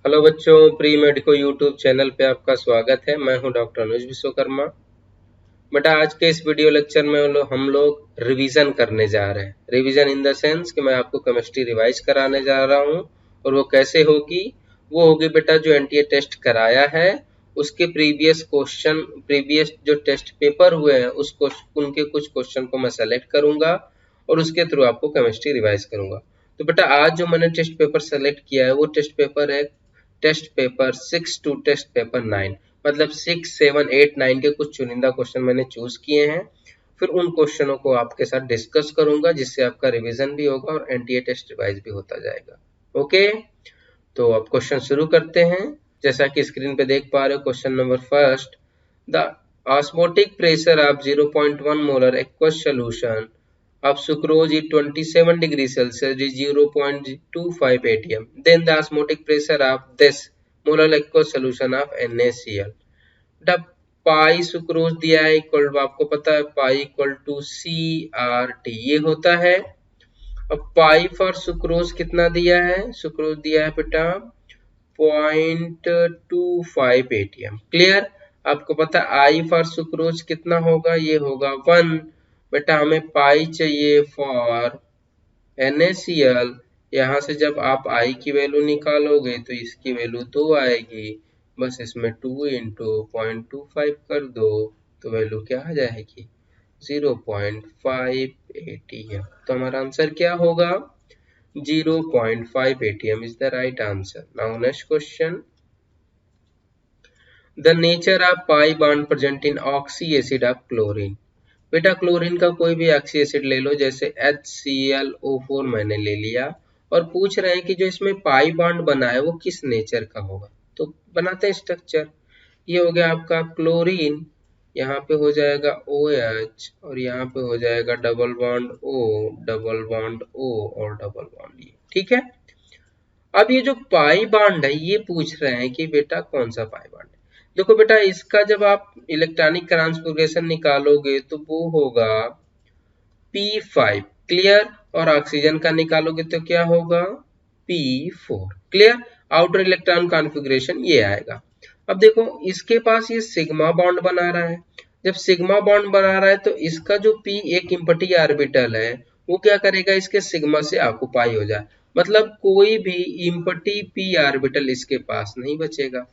Hello बच्चों, pre medico YouTube channel पे आपका स्वागत है। मैं हूं डॉक्टर अनुज विश्वकर्मा। बेटा आज के इस वीडियो लेक्चर में हम लोग रिवीजन करने जा रहे हैं। रिवीजन इन द सेंस कि मैं आपको केमिस्ट्री रिवाइज कराने जा रहा हूं। और वो कैसे होगी? वो होगी बेटा जो एनटीए टेस्ट कराया है उसके प्रीवियस जो टेस्ट पेपर हुए हैं उनके कुछ क्वेश्चन को मैं सेलेक्ट करूंगा और उसके थ्रू आपको केमिस्ट्री रिवाइज करूंगा। तो बेटा आज जो मैंने टेस्ट पेपर सेलेक्ट किया है वो टेस्ट पेपर है test paper 6 to test paper 9। मतलब 6, 7, 8, 9 के कुछ चुनिंदा क्वेश्चन मैंने चूज किए हैं। फिर उन क्वेश्चनों को आपके साथ डिस्कस करूंगा जिससे आपका रिवीजन भी होगा और एनटीए टेस्ट रिवाइज भी होता जाएगा। ओके, तो अब क्वेश्चन शुरू करते हैं। जैसा कि स्क्रीन पे देख पा रहे हो, question number first, the osmotic pressure of 0.1 molar aqueous solution of sucrose is 27 degrees Celsius is 0.25 atm. Then the osmotic pressure of this molar aqueous solution of NaCl. The pi sucrose दिया है equal to, आपको पता है pi equal to CRT ये होता है। अब पाई for sucrose कितना दिया है? सुक्रोज दिया है बेटा 0.25 atm। क्लियर? आपको पता है आई फॉर सुक्रोज कितना होगा? ये होगा 1। बेटा हमें पाई चाहिए फॉर NaCl। यहाँ से जब आप आई की वैल्यू निकालोगे तो इसकी वैल्यू 2 आएगी। बस इसमें 2 इंटू 0.25 कर दो तो वैल्यू क्या आ जाएगी? 0.5 atm। तो हमारा आंसर क्या होगा? 0.5 atm is the right answer. Now next question. The nature of pi bond present in oxy acid of chlorine. बेटा क्लोरीन का कोई भी ऑक्सी एसिड ले लो, जैसे HClO4 मैंने ले लिया और पूछ रहे हैं कि जो इसमें पाई बॉन्ड बना है वो किस नेचर का होगा। तो बनाते हैं स्ट्रक्चर। ये हो गया आपका क्लोरीन, यहाँ पे हो जाएगा OH और यहाँ पे हो जाएगा double bond O, double bond O और डबल बॉन्ड E। ठीक है। अब ये जो पाई बॉन्ड है ये पूछ रहे हैं कि बेटा कौन सा पाई बॉन्ड है। देखो बेटा इसका जब आप इलेक्ट्रॉनिक ट्रांसफॉर्मेशन निकालोगे तो वो होगा P5। क्लियर? और ऑक्सीजन का निकालोगे तो क्या होगा? P4। Clear? Outer electron configuration ये आएगा। अब देखो इसके पास ये सिग्मा बॉन्ड बना रहा है। जब सिग्मा बॉन्ड बना रहा है तो इसका जो P एक इम्पटी ऑर्बिटल है वो क्या करेगा? इसके सिग्मा से ऑक्युपाई हो जाए। मतलब कोई भी इम्पटी P ऑर्बिटल इसके पास नहीं बचेगा।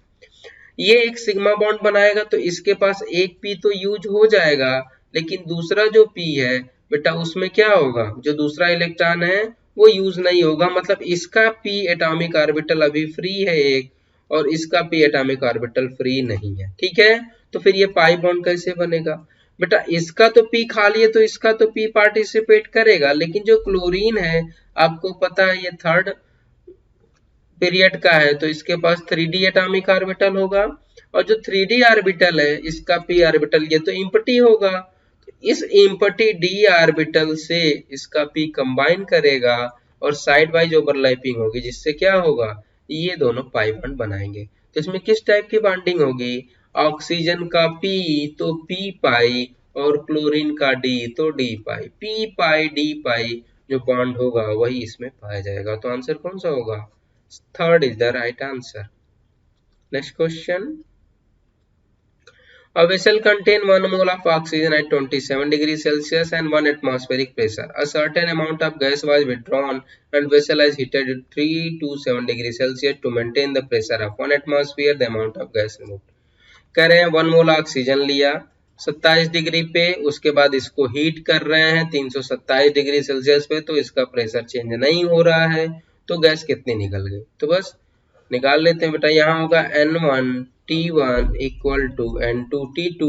ये एक सिग्मा बॉन्ड बनाएगा तो इसके पास एक P तो यूज हो जाएगा, लेकिन दूसरा जो P है बेटा उसमें क्या होगा? जो दूसरा इलेक्ट्रॉन है वो यूज नहीं होगा। मतलब इसका P एटॉमिक ऑर्बिटल अभी फ्री है एक, और इसका P एटॉमिक ऑर्बिटल फ्री नहीं है। ठीक है, तो फिर ये पाई बॉन्ड कैसे बनेगा? बेटा इसका तो P खाली है तो इसका तो P पार्टिसिपेट करेगा, लेकिन जो क्लोरीन है आपको पता है ये थर्ड पीरियड का है तो इसके पास 3d एटॉमिक ऑर्बिटल होगा, और जो 3d ऑर्बिटल है इसका p ऑर्बिटल ये तो इम्पटी होगा। इस इम्पटी d ऑर्बिटल से इसका p कंबाइन करेगा और साइड वाइज ओवरलैपिंग होगी, जिससे क्या होगा? ये दोनों पाई बॉन्ड बनाएंगे। तो इसमें किस टाइप की बॉन्डिंग होगी? ऑक्सीजन का p तो p पाई और क्लोरीन का d तो d पाई। p पाई d पाई जो बॉन्ड होगा वही इसमें पाया जाएगा। तो आंसर कौन सा होगा? Third is the right answer. Next question. A vessel contains 1 mole of oxygen at 27 degrees Celsius and 1 atmospheric pressure. A certain amount of gas was withdrawn and vessel is heated at 3 to 7 degrees Celsius to maintain the pressure of 1 atmosphere. The amount of gas removed. कह रहे हैं 1 मोल oxygen लिया 27 degree पे, उसके बाद इसको heat कर रहे हैं 327 डिग्री सेल्सियस पे, तो इसका प्रेशर चेंज नहीं हो रहा है, तो गैस कितनी निकल गई? तो बस निकाल लेते हैं बेटा। यहाँ होगा N1 T1 equal to N2 T2।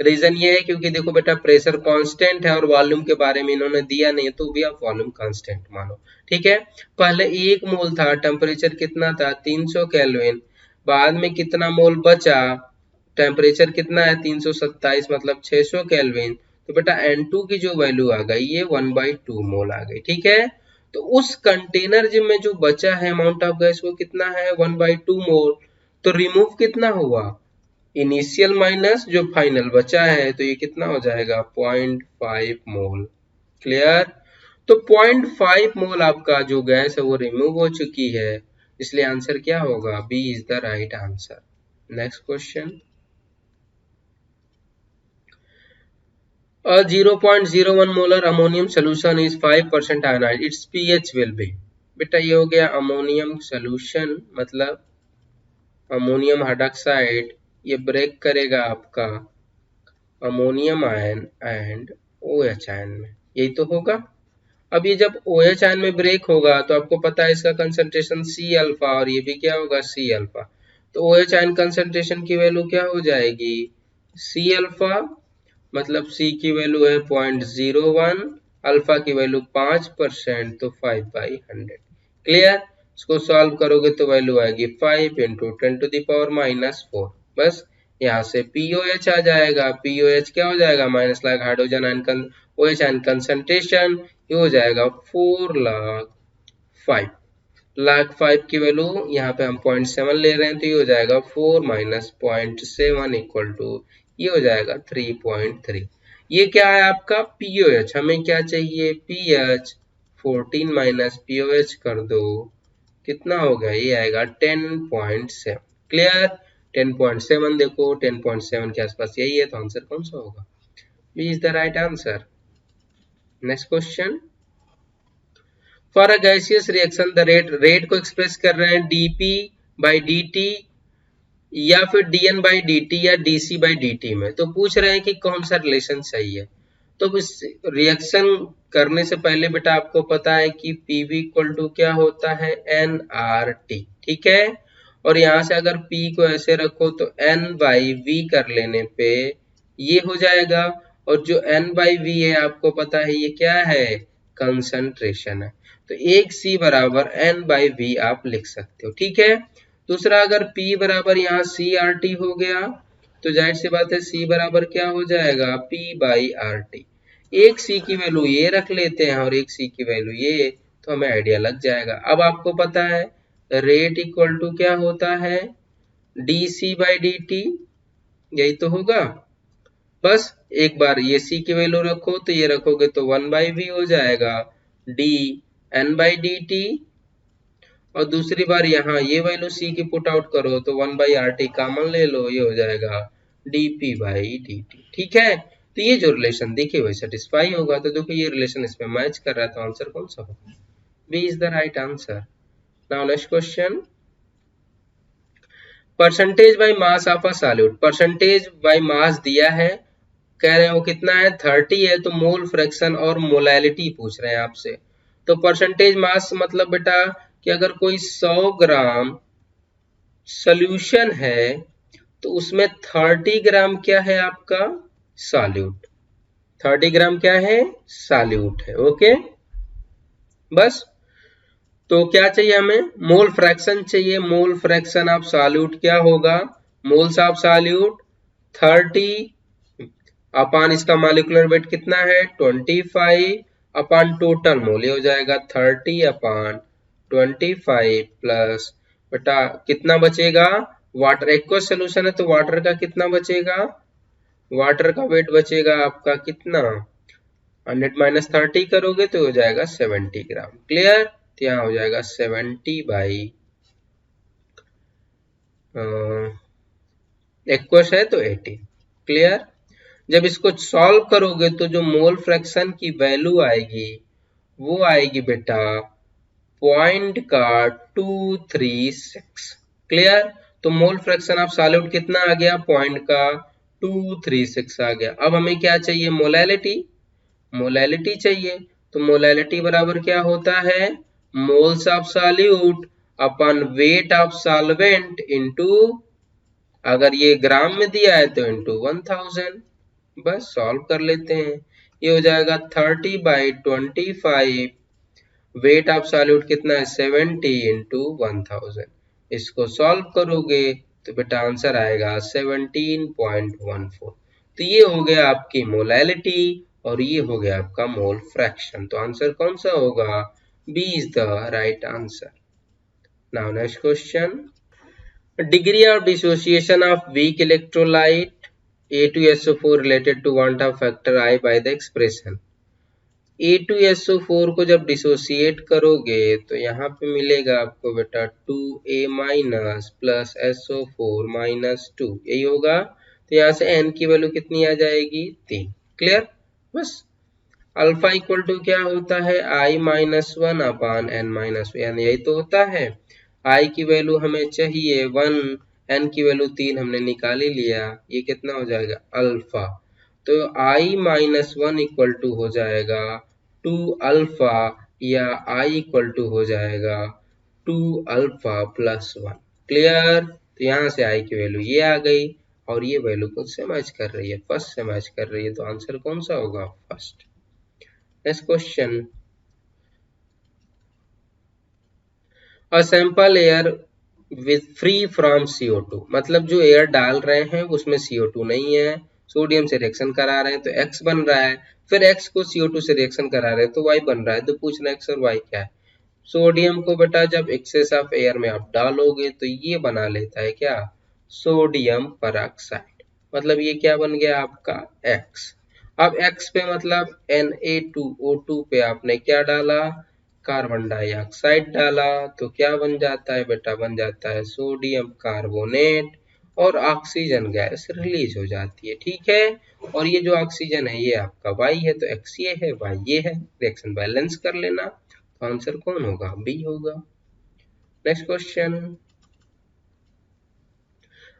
Reason ये है क्योंकि देखो बेटा प्रेशर कांस्टेंट है और वॉल्यूम के बारे में इन्होंने दिया नहीं है, तो भी आप वॉल्यूम कांस्टेंट मानो। ठीक है, पहले 1 मोल था, टेम्परेचर कितना था? 300 केल्विन। बाद में कितना मोल बचा? टेम्परेचर कितना है? 327 मतलब 600 केल्विन। तो बेटा N2 की जो वैल्यू आ गई ये 1/2 मोल आ गई। ठीक है, तो उस कंटेनर में जो बचा है अमाउंट ऑफ गैस वो कितना है? 1/2 मोल। तो रिमूव कितना हुआ? इनिशियल माइनस जो फाइनल बचा है, तो ये कितना हो जाएगा? 0.5 मोल। क्लियर? तो 0.5 मोल आपका जो गैस है वो रिमूव हो चुकी है। इसलिए आंसर क्या होगा, B is the right answer. Next question, A 0.01 molar ammonium solution is 5% ionized. Its pH will be, बेटा ये हो गया अमोनियम सोल्यूशन, मतलब अमोनियम हाइड्रोक्साइड, ये ब्रेक करेगा आपका ammonium ion and OH ion में, यही तो होगा। अब ये जब OH आयन में ब्रेक होगा तो आपको पता है इसका कंसंट्रेशन C अल्फा, और ये भी क्या होगा, C अल्फा। तो OH आयन कंसंट्रेशन की वैल्यू क्या हो जाएगी, C अल्फा, मतलब C की वैल्यू है 0.01, अल्फा की वैल्यू 5%, तो 5/100। क्लियर, इसको सॉल्व करोगे तो वैल्यू आएगी 5 इंटू 10⁻⁻4। बस यहाँ से POH आ जाएगा, POH क्या हो जाएगा, minus like hydrogen ion OH ion concentration, ये हो जाएगा 4,05,000 की वैल्यू यहाँ पे हम 0.7 ले रहे हैं, तो ये हो जाएगा 4 माइनस 0.7 इक्वल टू, ये हो जाएगा 3.3। ये क्या है आपका POH, हमें क्या चाहिए pH, 14 माइनस POH कर दो, कितना हो गया, ये आएगा 10.7। क्लियर, 10.7 देखो, 10.7 के आसपास यही है, तो आंसर कौन सा होगा, B is the right answer. Next question, for a gaseous reaction the rate को एक्सप्रेस कर रहे हैं dP/dt या फिर dN/dt या dC/dt में, तो पूछ रहे हैं कि कौन सा रिलेशन सही है। तो इस रिएक्शन करने से पहले बेटा आपको पता है कि PV इक्वल टू क्या होता है, nRT, ठीक है। और यहाँ से अगर P को ऐसे रखो तो N/V कर लेने पे ये हो जाएगा, और जो N/V है आपको पता है ये क्या है, कंसंट्रेशन है, तो एक C बराबर N/V आप लिख सकते हो, ठीक है। दूसरा, अगर P बराबर यहाँ CRT हो गया तो जाहिर सी बात है C बराबर क्या हो जाएगा, P/RT। एक C की वैल्यू ये रख लेते हैं और एक C की वैल्यू ये, तो हमें आइडिया लग जाएगा। अब आपको पता है रेट इक्वल टू क्या होता है, dC/dt, यही तो होगा। बस एक बार ये C की वैल्यू रखो, तो ये रखोगे तो 1/V हो जाएगा dN/dt, और दूसरी बार यहाँ ये वैल्यू C की पुट आउट करो तो 1/RT कॉमन ले लो, ये हो जाएगा dP/dt, ठीक है। तो ये जो रिलेशन देखिए वही सेटिस्फाई होगा, तो देखो ये रिलेशन इसमें मैच कर रहा है, तो आंसर कौन सा होगा, B is the right answer. Now next question, percentage by mass of a solute, percentage by mass दिया है, कह रहे हो कितना है 30 है, तो मोल फ्रैक्शन और मोलैलिटी पूछ रहे हैं आपसे। तो परसेंटेज मास मतलब बेटा कि अगर कोई 100 ग्राम सोल्यूशन है तो उसमें 30 ग्राम क्या है आपका सॉल्यूट, 30 ग्राम क्या है सॉल्यूट है, ओके। बस तो क्या चाहिए हमें, मोल फ्रैक्शन चाहिए, मोल फ्रैक्शन ऑफ सॉल्यूट क्या होगा, मोल्स ऑफ सॉल्यूट 30 अपान इसका मॉलिक्यूलर वेट कितना है 25 अपान टोटल मोल, ये हो जाएगा 30/25 प्लस बेटा कितना बचेगा, वाटर एक्वस सोल्यूशन है तो वाटर का कितना बचेगा, वाटर का वेट बचेगा आपका कितना, 100 माइनस 30 करोगे तो हो जाएगा 70 ग्राम। क्लियर, तो यहाँ हो जाएगा 70 बाई एक्वस है तो 80। क्लियर, जब इसको सॉल्व करोगे तो जो मोल फ्रैक्शन की वैल्यू आएगी वो आएगी बेटा पॉइंट का 236। क्लियर, तो मोल फ्रैक्शन ऑफ सॉल्यूट कितना आ गया, पॉइंट का 236 आ गया। अब हमें क्या चाहिए, मोलैलिटी, मोलैलिटी चाहिए, तो मोलैलिटी बराबर क्या होता है, moles of solute upon wait of solvent into, अगर ये ग्राम में दिया है तो इनटू 1000। बस सॉल्व कर लेते हैं, ये हो जाएगा 30/25, वेट ऑफ सॉल्यूट कितना है 70 इंटू 1000, इसको सॉल्व करोगे तो बेटा आंसर आएगा 17.14। तो ये हो गया आपकी मोलैलिटी और ये हो गया आपका मोल फ्रैक्शन, तो आंसर कौन सा होगा, B is the right answer. Now next question, degree of dissociation of weak electrolyte A2SO4 related to want of factor I by the expression। A2SO4 को जब डिसोसिएट करोगे तो यहाँ पे मिलेगा आपको बेटा 2A minus plus SO4 minus 2, यही होगा। तो यहाँ से N की वैल्यू कितनी आ जाएगी 3। क्लियर? बस। अल्फा इक्वल टू क्या होता है I minus 1 upon N minus 1, यही तो होता है। I की वैल्यू हमें चाहिए 1, N की वैल्यू 3 हमने निकाल ही लिया, ये कितना हो जाएगा अल्फा। तो I माइनस 1 इक्वल टू हो जाएगा 2 अल्फा, या I इक्वल टू हो जाएगा 2 अल्फा प्लस 1। क्लियर? तो यहाँ से I की वैल्यू ये आ गई और ये वैल्यू कौन से मैच कर रही है, फर्स्ट से मैच कर रही है, तो आंसर कौन सा होगा first. Next question, a sample air with free from CO2, मतलब जो एयर डाल रहे हैं उसमें CO2 नहीं है, सोडियम से रिएक्शन करा रहे हैं तो X बन रहा है, फिर X को CO2 से रिएक्शन करा रहे हैं तो Y बन रहा है। तो पूछना X और Y क्या है। सोडियम को बेटा जब एक्सेस ऑफ एयर में आप डालोगे तो ये बना लेता है क्या, सोडियम परऑक्साइड, मतलब ये क्या बन गया आपका X। अब X पे मतलब Na2O2 पे आपने क्या डाला, कार्बन डाइऑक्साइड डाला, तो क्या बन जाता है बेटा, बन जाता है सोडियम कार्बोनेट और ऑक्सीजन गैस रिलीज हो जाती है। ठीक है, और ये जो ऑक्सीजन है ये आपका Y है, तो X ये है Y ये है, रिएक्शन बैलेंस कर लेना। तो आंसर कौन होगा, बी होगा। Next question,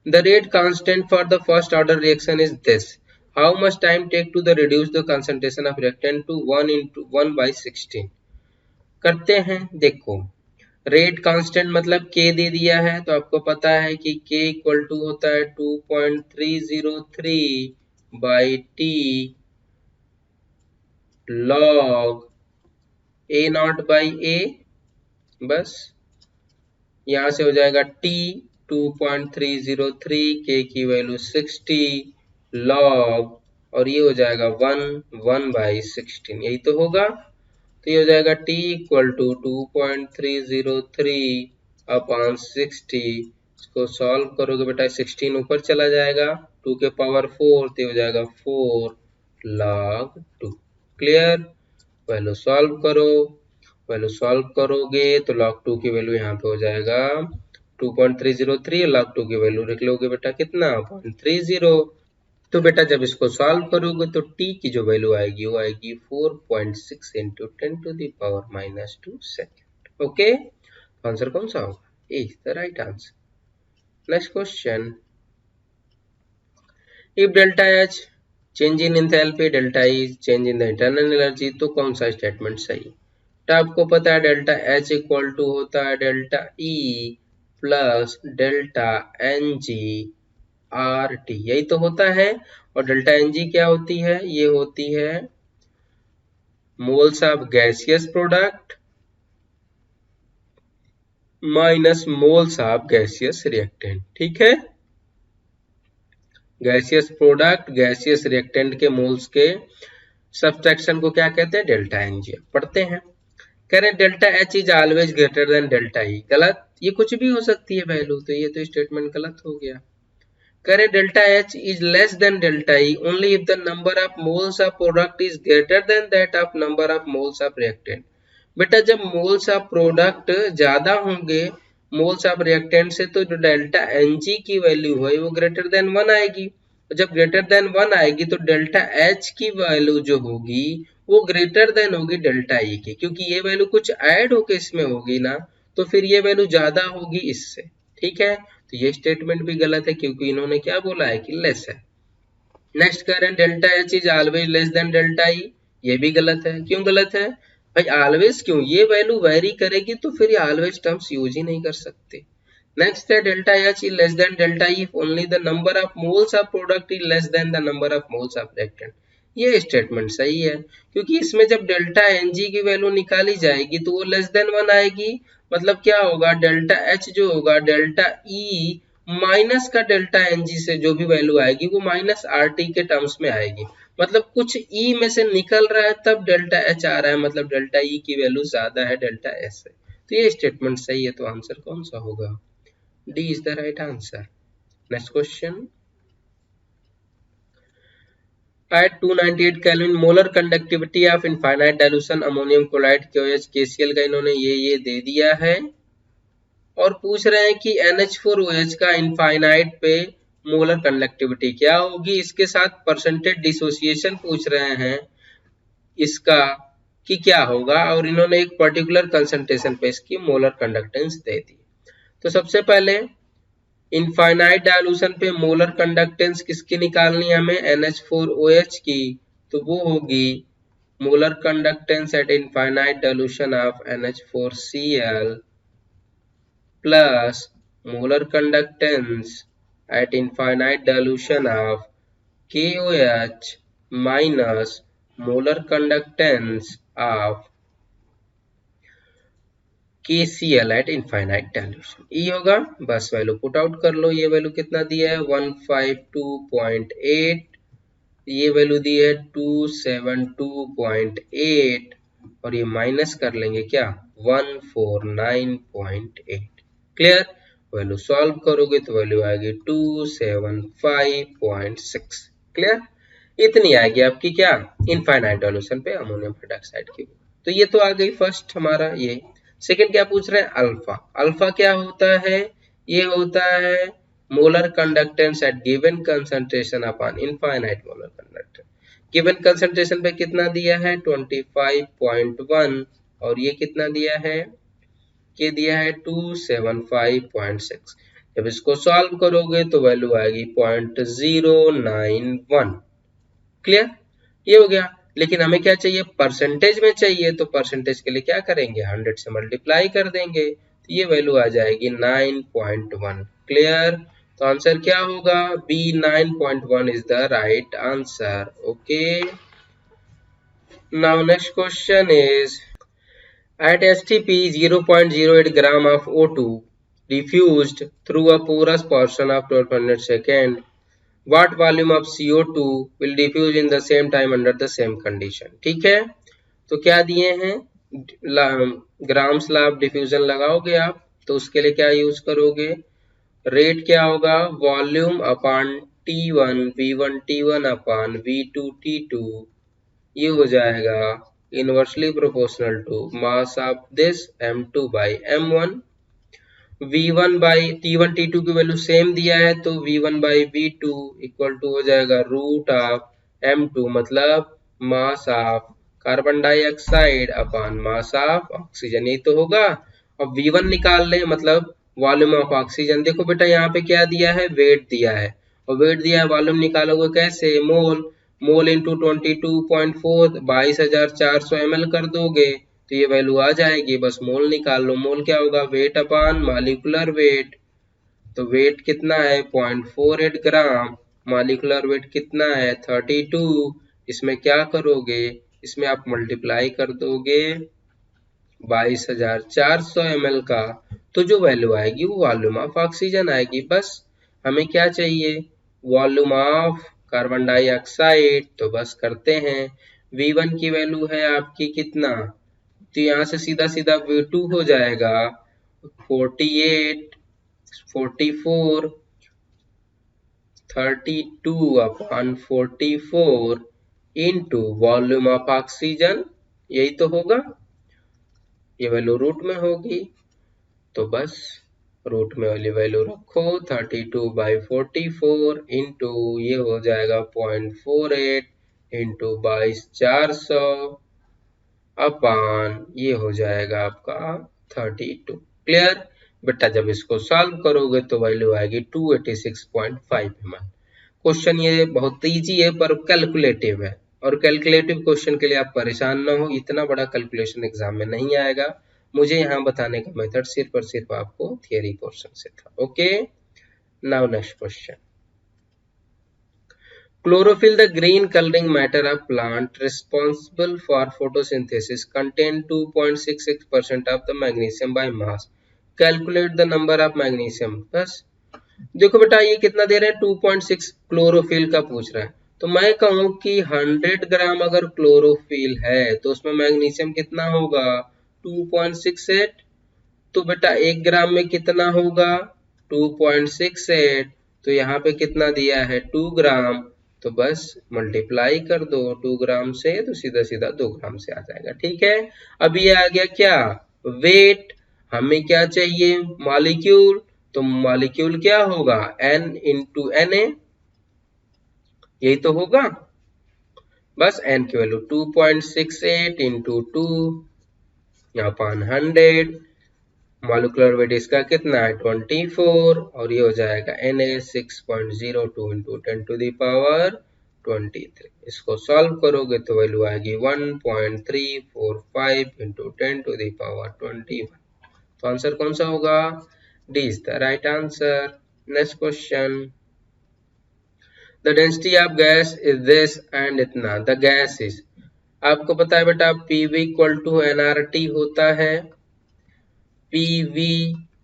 the rate constant for the first order reaction is this, how much time take to the reduce the concentration of reactant to 1/16। करते हैं, देखो रेट कांस्टेंट मतलब k दे दिया है, तो आपको पता है कि k इक्वल टू होता है 2.303 by T log A nought by A, बस यहाँ से हो जाएगा t 2.303, k की वैल्यू 60 लॉग, और ये हो जाएगा 1/16, यही तो होगा। तो ये हो जाएगा t इक्वल टू 2.303 अपॉन 60, इसको सॉल्व करोगे बेटा 16 ऊपर चला जाएगा, 2 के पावर 4, तो हो जाएगा 4 log 2। क्लियर? वैल्यू सॉल्व करो, वैल्यू सॉल्व करोगे तो log 2 की वैल्यू यहाँ पे हो जाएगा 2.303, log 2 की वैल्यू लिख लोगे बेटा कितना 0.30। तो बेटा जब इसको सॉल्व करोगे तो t की जो वैल्यू आएगी वो आएगी 4.6 into 10 to the power minus 2 second. Okay, answer कौन सा होगा, A is the right answer. Next question, if delta H change in enthalpy, delta E change in the internal energy, तो कौन सा स्टेटमेंट सही। तो आपको पता है डेल्टा एच इक्वल टू होता है delta E plus delta N G R T, यही तो होता है। और डेल्टा एन जी क्या होती है, ये होती है moles of gaseous product minus moles of gaseous reactant. ठीक है, गैसियस प्रोडक्ट गैसियस रिएक्टेंट के मोल्स के सब्सट्रैक्शन को क्या कहते हैं, डेल्टा एन जी। पढ़ते हैं, कह रहे delta H is always greater than delta E, गलत, ये कुछ भी हो सकती है वैल्यू, तो ये तो स्टेटमेंट गलत हो गया। करें delta H is less than delta E only if the number of moles of product is greater than that of number of moles of reactant. बेटा जब मोल्स ऑफ प्रोडक्ट ज्यादा होंगे मोल्स ऑफ रिएक्टेंट से, तो जो delta N जी की value है वो ग्रेटर देन 1 आएगी। जब ग्रेटर देन 1 आएगी तो डेल्टा एच की वैल्यू जो होगी वो ग्रेटर देन होगी डेल्टा ई की, क्योंकि ये वैल्यू कुछ ऐड होके इसमें होगी ना, तो फिर ये वैल्यू ज्यादा होगी इससे। ठीक है, तो ये स्टेटमेंट भी गलत है क्योंकि इन्होंने क्या बोला है कि लेस है। नेक्स्ट कह रहे हैं delta H is always less than delta E, ये भी गलत है। क्यों गलत है भाई, ऑलवेज क्यों, ये वैल्यू वेरी करेगी तो फिर ये ऑलवेज टर्म्स यूज ही नहीं कर सकते। नेक्स्ट है delta H is less than delta E if only the number of moles of product is less than the number of moles of reactant. ये स्टेटमेंट सही है क्योंकि इसमें जब डेल्टा एन जी की वैल्यू निकाली जाएगी तो वो लेस देन 1 आएगी, मतलब क्या होगा डेल्टा एच जो होगा डेल्टा ई माइनस का डेल्टा एन जी से जो भी वैल्यू आएगी वो माइनस आर टी के टर्म्स में आएगी, मतलब कुछ ई में से निकल रहा है तब डेल्टा एच आ रहा है, मतलब डेल्टा ई की वैल्यू ज्यादा है डेल्टा एस से। तो ये स्टेटमेंट सही है, तो आंसर कौन सा होगा, D is the right answer. Next question, at 298 kelvin molar conductivity of infinite dilution ammonium chloride KOH KCl का इन्होंने ये दे दिया है और पूछ रहे हैं कि NH4OH का इनफाइनाइट पे मोलर कंडक्टिविटी क्या होगी, इसके साथ परसेंटेज डिसोसिएशन पूछ रहे हैं इसका कि क्या होगा और इन्होंने एक पर्टिकुलर कंसंट्रेशन पे इसकी मोलर कंडक्टेंस दे दी। तो सबसे पहले इनफाइनाइट डाइल्यूशन पे मोलर कंडक्टेंस किसकी निकालनी है हमें, NH4OH की, तो वो होगी molar conductance eight infinite dilution of NH4Cl plus molar conductance at infinite dilution of KOH minus molar conductance of KCl at infinite dilution। ये होगा, बस वैल्यू पुट आउट कर लो। ये वैल्यू कितना दिया है 152.8, ये वैल्यू दी है 272.8 और ये माइनस कर लेंगे क्या 149.8। क्लियर, वैल्यू सॉल्व करोगे तो वैल्यू आएगी 275.6। क्लियर, इतनी आएगी आपकी क्या इनफाइनाइट डाइल्यूशन पे अमोनियम हाइड्रोक्साइड की। तो ये तो आ गई फर्स्ट हमारा। ये सेकंड क्या पूछ रहे हैं, अल्फा। अल्फा क्या होता है, ये होता है molar conductance at given concentration upon infinite molar conductance. Given concentration पे कितना दिया है 25.1 और ये कितना दिया है, ये दिया है 275.6। जब इसको सॉल्व करोगे तो वैल्यू आएगी 0.091। क्लियर, ये हो गया। लेकिन हमें क्या चाहिए, परसेंटेज में चाहिए, तो परसेंटेज के लिए क्या करेंगे 100 से मल्टीप्लाई कर देंगे, तो ये वैल्यू आ जाएगी 9.1। क्लियर, तो आंसर क्या होगा B, 9.1 is the right answer. Okay, now next question is at STP 0.08 gram of O2 diffused through a porous portion of 1200 second, what volume of CO2 will diffuse in the same time under the same condition। ठीक है, तो क्या दिए हैं grams law of diffusion लगाओगे आप, तो उसके लिए क्या यूज करोगे, रेट क्या होगा volume upon T1 V1 T1 upon V2 T2, ये हो जाएगा inversely proportional to mass of this m2 by m1। v1 by t1 t2 की वैल्यू सेम दिया है तो v1 by v2 equal to हो जाएगा रूट ऑफ m2, मतलब mass of carbon dioxide upon mass of oxygen, ये तो होगा। अब v1 निकाल लें, मतलब वॉल्यूम ऑफ ऑक्सीजन। देखो बेटा यहाँ पे क्या दिया है, वेट दिया है, और वेट दिया है, वॉल्यूम निकालोगे कैसे, मोल, मोल इंटू 22.4 22,400 ml कर दोगे तो ये वैल्यू आ जाएगी। बस मोल निकाल लो, मोल क्या होगा वेट अपॉन मॉलिक्यूलर वेट, तो वेट कितना है 0.48 ग्राम, मॉलिक्यूलर वेट कितना है 32। इसमें क्या करोगे, इसमें आप मल्टीप्लाई कर दोगे 22,400 ml का, तो जो वैल्यू आएगी वो वॉल्यूम ऑफ ऑक्सीजन आएगी। बस हमें क्या चाहिए, वॉल्यूम ऑफ कार्बन डाइऑक्साइड, तो बस करते हैं। V1 की वैल्यू है आपकी कितना, तो यहाँ से सीधा सीधा V2 हो जाएगा 48 44 32 upon 44 into volume of oxygen, यही तो होगा, ये वैल्यू रूट में होगी, तो बस रूट में वाली वैल्यू रखो 32/44 इंटू ये हो जाएगा 0.48 इंटू 22,400 अपॉन ये हो जाएगा आपका 32। क्लियर बेटा, जब इसको सॉल्व करोगे तो वैल्यू आएगी 286.5 ml। क्वेश्चन ये बहुत इजी है पर कैलकुलेटिव है, और कैलकुलेटिव क्वेश्चन के लिए आप परेशान ना हो, इतना बड़ा कैलकुलेशन एग्जाम में नहीं आएगा। मुझे यहाँ बताने का मेथड सिर्फ और सिर्फ आपको थियरी पोर्शन से था। Okay, now next question, chlorophyll, the green coloring matter of plant responsible for photosynthesis, contain 2.66% of the magnesium by mass, calculate the number of magnesium। बस देखो बेटा ये कितना दे रहे हैं 2.6 क्लोरोफिल का पूछ रहा है, तो मैं कहूं कि 100 ग्राम अगर क्लोरोफिल है तो उसमें मैग्नीशियम कितना होगा 2.68, तो बेटा 1 ग्राम में कितना होगा 2.68, तो यहाँ पे कितना दिया है 2 ग्राम, तो बस मल्टीप्लाई कर दो 2 ग्राम से, तो सीधा सीधा 2 ग्राम से आ जाएगा। ठीक है, अब ये आ गया क्या, वेट। हमें क्या चाहिए, मॉलिक्यूल, तो मॉलिक्यूल क्या होगा, N इंटू Na, यही तो होगा। बस N की value 2.68 into 2 upon 100, molecular weight इसका कितना है 24, और ये हो जाएगा Na 6.02 इंटू 10⁻23। इसको सॉल्व करोगे तो वैल्यू आएगी 1.345 इंटू 10⁻21। तो आंसर कौन सा होगा, D is the right answer. Next question, the density of gas is this and इतना, द गैस इज, आपको पता है बेटा PV इक्वल टू nRT होता है। PV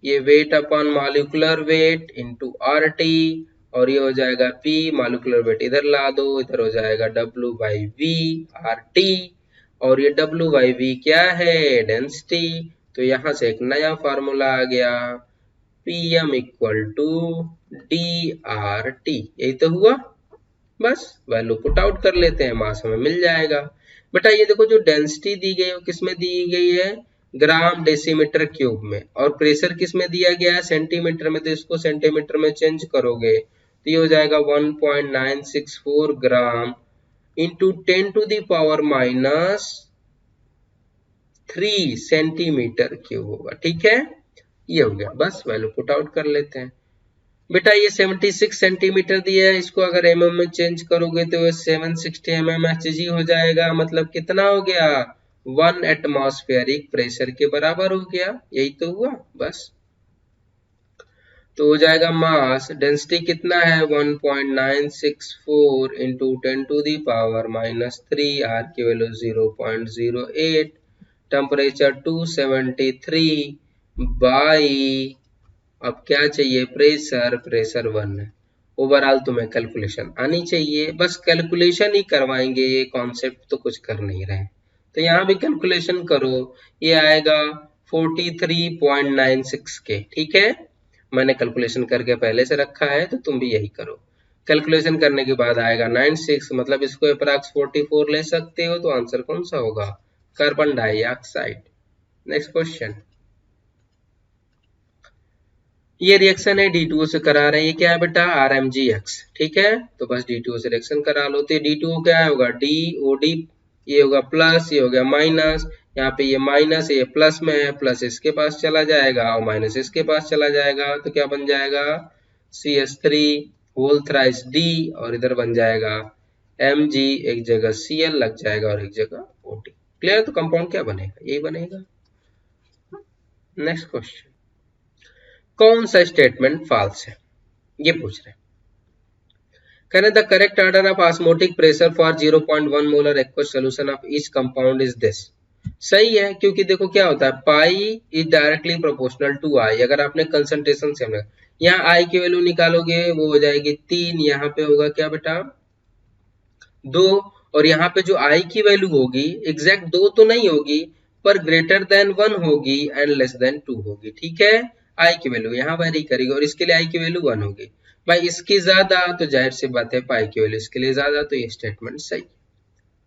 ये weight upon molecular weight into RT, और ये हो जाएगा P, मॉलिक्यूलर वेट इधर ला दो, इधर हो जाएगा W बाई V RT, और ये W बाई V क्या है, डेंसिटी। तो यहां से एक नया फार्मूला आ गया, PM इक्वल टू DRT, यही तो हुआ। बस वैल्यू पुट आउट कर लेते हैं, मास हमें मिल जाएगा। बेटा ये देखो जो डेंसिटी दी गई है वो किस में दी गई है, ग्राम डेसीमीटर क्यूब में, और प्रेशर किस में दिया गया है, सेंटीमीटर में, तो इसको सेंटीमीटर में चेंज करोगे तो ये हो जाएगा 1.964 ग्राम इंटू 10⁻³ सेंटीमीटर क्यूब होगा। ठीक है, ये हो गया, बस वैल्यू पुट आउट कर लेते हैं। बेटा ये 76 सेंटीमीटर दिया है, इसको अगर mm में चेंज करोगे तो 760 mmHg हो जाएगा, मतलब कितना हो गया, 1 एटमॉस्फेरिक प्रेशर के बराबर हो गया, यही तो हुआ। बस तो हो जाएगा मास, डेंसिटी कितना है 1.964 इंटू 10⁻³ R की वैल्यू 0.08, टेम्परेचर 273 बाई, अब क्या चाहिए, प्रेशर, प्रेशर 1 है। ओवरऑल तुम्हें कैलकुलेशन आनी चाहिए, बस कैलकुलेशन ही करवाएंगे, ये कॉन्सेप्ट तो कुछ कर नहीं रहे। तो यहाँ भी कैलकुलेशन करो, ये आएगा 43.96 के। ठीक है, मैंने कैलकुलेशन करके पहले से रखा है, तो तुम भी यही करो। कैलकुलेशन करने के बाद आएगा 96, मतलब इसको अप्रॉक्स 44 ले सकते हो, तो आंसर कौन सा होगा, कार्बन डाइऑक्साइड। नेक्स्ट क्वेश्चन, ये रिएक्शन है D2O से करा रहे हैं, ये क्या है बेटा, RMgX। ठीक है, तो बस D2O से रिएक्शन करा लो, तो D2O क्या होगा, DOD, ये होगा प्लस, ये हो गया माइनस, यहाँ पे ये माइनस, ये प्लस में है, प्लस इसके पास चला जाएगा और माइनस इसके पास चला जाएगा, तो क्या बन जाएगा, CH3 होल थ्राइस D, और इधर बन जाएगा Mg, एक जगह Cl लग जाएगा और एक जगह OT। क्लियर, तो कंपाउंड क्या बनेगा, यही बनेगा। नेक्स्ट क्वेश्चन, कौन सा स्टेटमेंट फॉल्स है, ये पूछ रहे हैं। कह रहे the correct order of osmotic pressure for 0.1 molar aqueous solution of each compound is this. सही है, क्योंकि देखो क्या होता है, pi is directly proportional to I. अगर आपने कंसंट्रेशन से, यहाँ आई की वैल्यू निकालोगे वो हो जाएगी 3, यहाँ पे होगा क्या बेटा 2, और यहाँ पे जो आई की वैल्यू होगी एग्जैक्ट 2 तो नहीं होगी, पर ग्रेटर देन 1 होगी एंड लेस देन 2 होगी। ठीक है, आई की वैल्यू यहाँ वेरी करेगी, और इसके लिए आई की वैल्यू 1 होगी। भाई इसकी ज्यादा तो जाहिर सी बात है पाई की वैल्यू इसके लिए ज्यादा, तो ये स्टेटमेंट सही।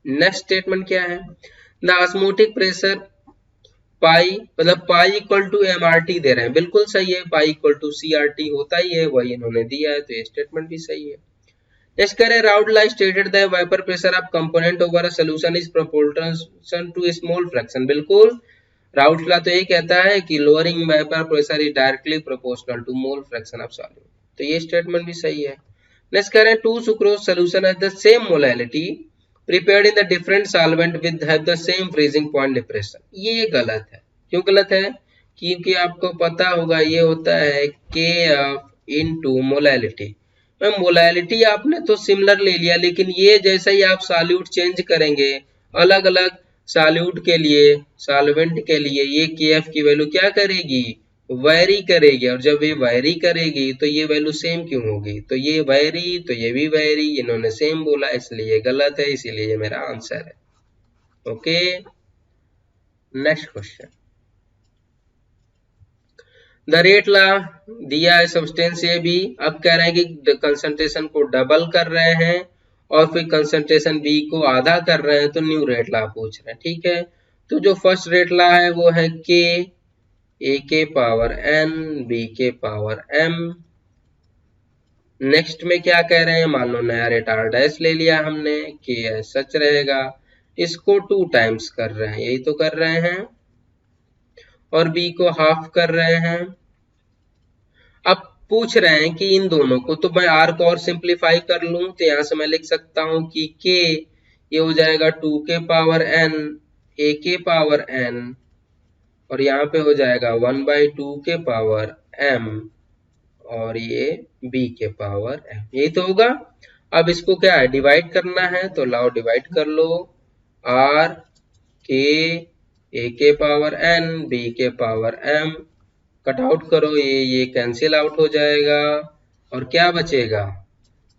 नेक्स्ट स्टेटमेंट क्या है, द ऑस्मोटिक प्रेशर पाई, मतलब पाई इक्वल टू MRT दे रहे हैं, बिल्कुल सही है, पाई इक्वल टू CRT होता ही है, वही इन्होंने दिया है, तो ये स्टेटमेंट भी सही है। नेक्स्ट कह रहे हैं Raoult's law stated the vapour pressure of component over a solution is proportional to small fraction. बिल्कुल, राउडला तो ये कहता है कि lowering vapour pressure is directly proportional to mole fraction of solute, तो ये स्टेटमेंट भी सही है। नेक्स्ट कह रहे हैं 2 sucrose solution has the same molality prepared in the different solvent with have the same freezing point depression। ये गलत है, क्यों गलत है, क्योंकि आपको पता होगा ये होता है Kf into मोलैलिटी। मोलैलिटी आपने तो सिमिलर ले लिया, लेकिन ये जैसे ही आप सॉल्यूट चेंज करेंगे, अलग अलग सॉल्यूट के लिए, सॉल्वेंट के लिए, ये Kf की वैल्यू क्या करेगी, वैरी करेगी, और जब ये वैरी करेगी तो ये वैल्यू सेम क्यों होगी, तो ये वैरी तो ये भी वैरी, इन्होंने सेम बोला इसलिए गलत है, इसीलिए ये मेरा आंसर है। Okay, next question, the rate law दिया है सब्सटेंस ये भी, अब कह रहे हैं कि कंसंट्रेशन को डबल कर रहे हैं और फिर कंसंट्रेशन बी को आधा कर रहे हैं तो न्यू रेट लॉ पूछ रहे हैं। ठीक है, तो जो फर्स्ट रेट लॉ है वो है के ए के पावर एन बी के पावर एम। नेक्स्ट में क्या कह रहे हैं, मान लो नया रेट आर डैश ले लिया हमने, के एस सच रहेगा, इसको 2 टाइम्स कर रहे हैं, यही तो कर रहे हैं, और बी को हाफ कर रहे हैं। अब पूछ रहे हैं कि इन दोनों को, तो मैं आर को और सिंप्लीफाई कर लूं तो यहां से मैं लिख सकता हूं कि के ये हो जाएगा 2 के पावर एन ए के पावर एन, और यहाँ पे हो जाएगा 1/2 के पावर एम, और ये बी के पावर एम, यही तो होगा। अब इसको क्या है, डिवाइड करना है, तो लाओ डिवाइड कर लो, आर के ए के पावर एन बी के पावर एम, कट आउट करो, ये कैंसिल आउट हो जाएगा, और क्या बचेगा,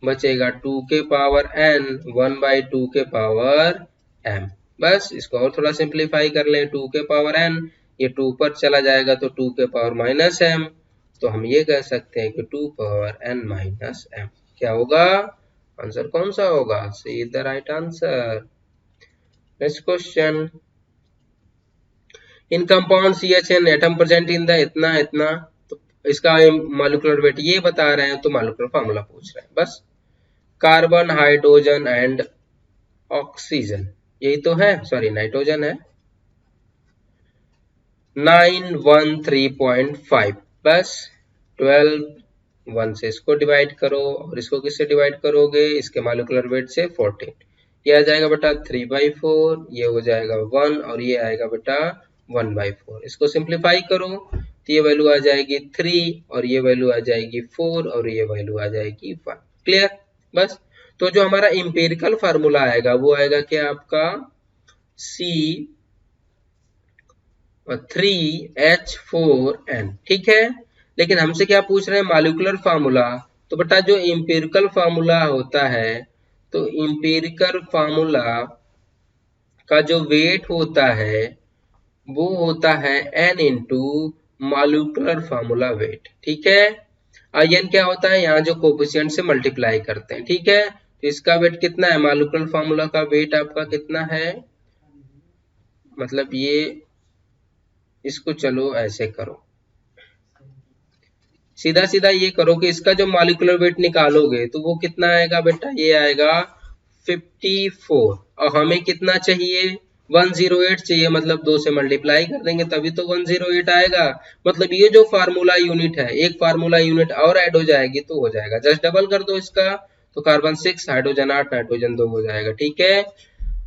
बचेगा 2 के पावर एन 1/2 के पावर एम। बस इसको और थोड़ा सिंप्लीफाई कर लें, 2 के पावर एन, ये 2 पर चला जाएगा तो 2 के पावर माइनस एम, तो हम ये कह सकते हैं कि 2 पावर एन माइनस एम क्या होगा, आंसर कौन सा होगा, C is the right answer. Next question, in compound CHN atom present in the इतना इतना, तो इसका मॉलिक्यूलर वेट ये बता रहे हैं, तो मॉलिक्यूलर फार्मूला पूछ रहे हैं। बस कार्बन हाइड्रोजन एंड ऑक्सीजन, यही तो है, सॉरी नाइट्रोजन है, 913.5, बस 12 1 से इसको डिवाइड करो, और इसको किससे डिवाइड करोगे, इसके मॉलिक्यूलर वेट से 14, ये आ जाएगा बेटा 3/4, ये हो जाएगा 1, और ये आएगा बेटा 1/4। इसको सिंप्लीफाई करो तो ये वैल्यू आ जाएगी 3, और ये वैल्यू आ जाएगी 4, और ये वैल्यू आ जाएगी 1। क्लियर। बस तो जो हमारा इंपेरिकल फार्मूला आएगा वो आएगा क्या आपका C3H4N। ठीक है, लेकिन हमसे क्या पूछ रहे हैं, मॉलिक्यूलर फार्मूला, तो बेटा जो इंपेरिकल फार्मूला होता है, तो इंपेरिकल फार्मूला का जो वेट होता है वो होता है n into molecular formula wait. ठीक है, n क्या होता है, यहाँ जो कोफिशिएंट से मल्टीप्लाई करते हैं। ठीक है, तो इसका वेट कितना है, मॉलिक्यूलर फार्मूला का वेट आपका कितना है, मतलब ये, इसको चलो ऐसे करो, सीधा सीधा ये करो कि इसका जो मॉलिक्यूलर वेट निकालोगे तो वो कितना आएगा बेटा, ये आएगा 54, और हमें कितना चाहिए, 108 चाहिए, मतलब 2 से मल्टीप्लाई कर देंगे तभी तो 108 आएगा। मतलब ये जो फार्मूला यूनिट है, एक फार्मूला यूनिट और ऐड हो जाएगी तो हो जाएगा, जस्ट डबल कर दो इसका, तो कार्बन 6 हाइड्रोजन 8 नाइट्रोजन 2 हो जाएगा। ठीक है,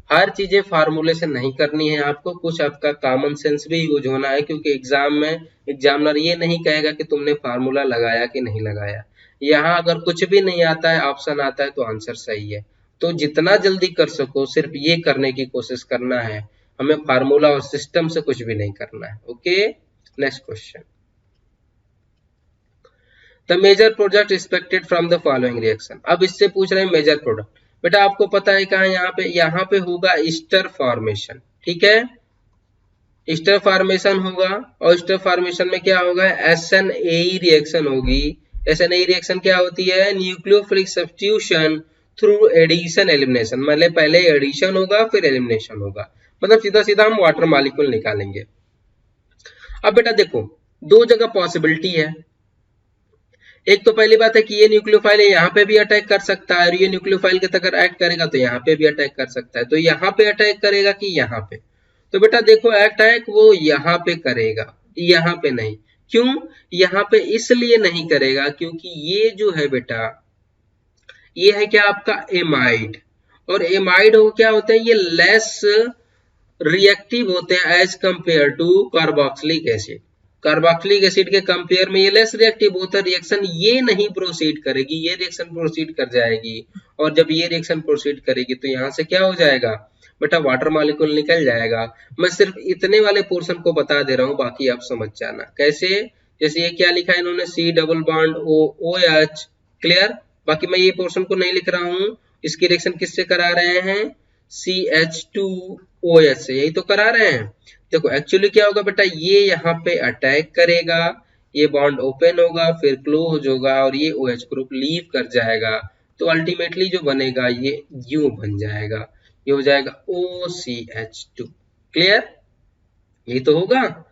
हर चीजें फार्मूले से नहीं करनी है आपको, कुछ आपका कॉमन सेंस भी यूज होना है, क्योंकि एग्जाम में एग्जामिनर ये नहीं कहेगा कि तुमने फार्मूला लगाया कि नहीं लगाया। यहाँ अगर कुछ भी नहीं आता है, ऑप्शन आता है, तो आंसर सही है। तो जितना जल्दी कर सको सिर्फ ये करने की कोशिश करना है, हमें फार्मूला और सिस्टम से कुछ भी नहीं करना है। Okay, next question, the major product expected from the following reaction. अब इससे पूछ रहे हैं मेजर प्रोडक्ट, बेटा आपको पता है कहाँ, यहाँ पे होगा ईस्टर फॉर्मेशन। ठीक है, ईस्टर फॉर्मेशन होगा, और ईस्टर फॉर्मेशन में क्या होगा, SNAE रिएक्शन होगी। SNAE रिएक्शन क्या होती है, nucleophilic substitution through addition elimination, मतलब पहले एडिशन होगा फिर एलिमिनेशन होगा, मतलब सीधा सीधा हम वाटर मॉलिक्यूल निकालेंगे। अब बेटा देखो, दो जगह पॉसिबिलिटी है, एक तो पहली बात है कि ये न्यूक्लियोफाइल यहाँ पे भी अटैक कर सकता है, और ये न्यूक्लियोफाइल के अगर एक्ट करेगा तो यहाँ पे भी अटैक कर सकता है, तो यहाँ पे अटैक करेगा कि यहाँ पे, तो बेटा देखो अटैक वो यहाँ पे करेगा, यहाँ पे नहीं। क्यों यहाँ पे इसलिए नहीं करेगा, क्योंकि ये जो है बेटा, ये है क्या आपका एमाइड, और एमाइड हो क्या होते हैं, ये लेस रिएक्टिव होते हैं as compare to carboxylic acid. Carboxylic acid के कंपेयर में ये लेस रिएक्टिव होता है, रिएक्शन ये नहीं प्रोसीड करेगी, ये रिएक्शन प्रोसीड कर जाएगी, और जब ये रिएक्शन प्रोसीड करेगी तो यहाँ से क्या हो जाएगा बेटा, वाटर मॉलिक्यूल निकल जाएगा। मैं सिर्फ इतने वाले पोर्शन को बता दे रहा हूँ, बाकी आप समझ जाना कैसे। जैसे ये क्या लिखा है इन्होंने, C double bond OH, clear. बाकी मैं ये पोर्शन को नहीं लिख रहा हूँ, इसकी रिएक्शन किससे करा रहे हैं, CH2OH से, यही तो करा रहे हैं। देखो एक्चुअली क्या होगा बेटा, ये यहाँ पे अटैक करेगा, ये बॉन्ड ओपन होगा फिर क्लोज होगा, और ये OH ग्रुप लीव कर जाएगा, तो अल्टीमेटली जो बनेगा ये U बन जाएगा, ये हो जाएगा OCH2। क्लियर? यही तो होगा।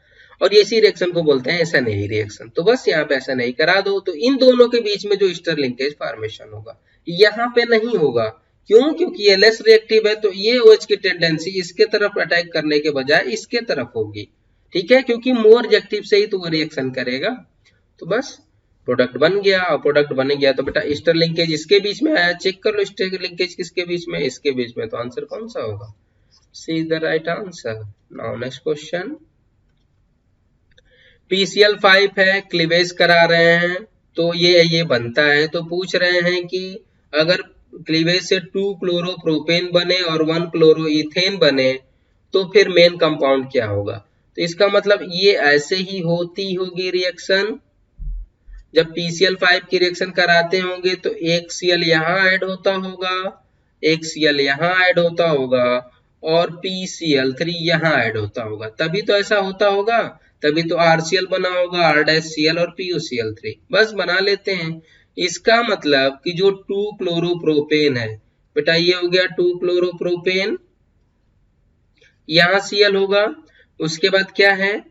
और ये इसी रिएक्शन को बोलते हैं ऐसा नहीं रिएक्शन। तो बस यहाँ पे ऐसा नहीं करा दो, तो इन दोनों के बीच में जो ईस्टर लिंकेज फॉर्मेशन होगा यहाँ पे नहीं होगा। क्यों? क्योंकि ये लेस रिएक्टिव है, तो ये OH की टेंडेंसी इसके तरफ अटैक करने के बजाय इसके तरफ होगी। ठीक है, क्योंकि मोर रिएक्टिव से ही तो वो रिएक्शन करेगा। तो बस प्रोडक्ट बन गया, और प्रोडक्ट बन गया तो बेटा ईस्टर लिंकेज इसके बीच में आया। चेक कर लो ईस्टर लिंकेज किसके बीच में, इसके बीच में। तो आंसर कौन सा होगा? C is the right answer. Now next question. PCl5 है, क्लीवेज करा रहे हैं, तो ये बनता है। तो पूछ रहे हैं कि अगर क्लीवेज से 2 क्लोरोप्रोपेन बने और 1 क्लोरोइथेन बने तो फिर मेन कंपाउंड क्या होगा? तो इसका मतलब ये ऐसे ही होती होगी रिएक्शन। जब PCl5 की रिएक्शन कराते होंगे तो एक Cl यहाँ ऐड होता होगा, एक Cl यहाँ ऐड होता होगा, और PCl3 यहाँ ऐड होता होगा। तभी तो ऐसा होता होगा, तभी तो RCl बना होगा, R-Cl और PuCl3। बस बना लेते हैं। इसका मतलब कि जो 2 क्लोरोप्रोपेन है बेटा, ये हो गया 2 क्लोरोप्रोपेन, यहाँ Cl होगा। उसके बाद क्या है?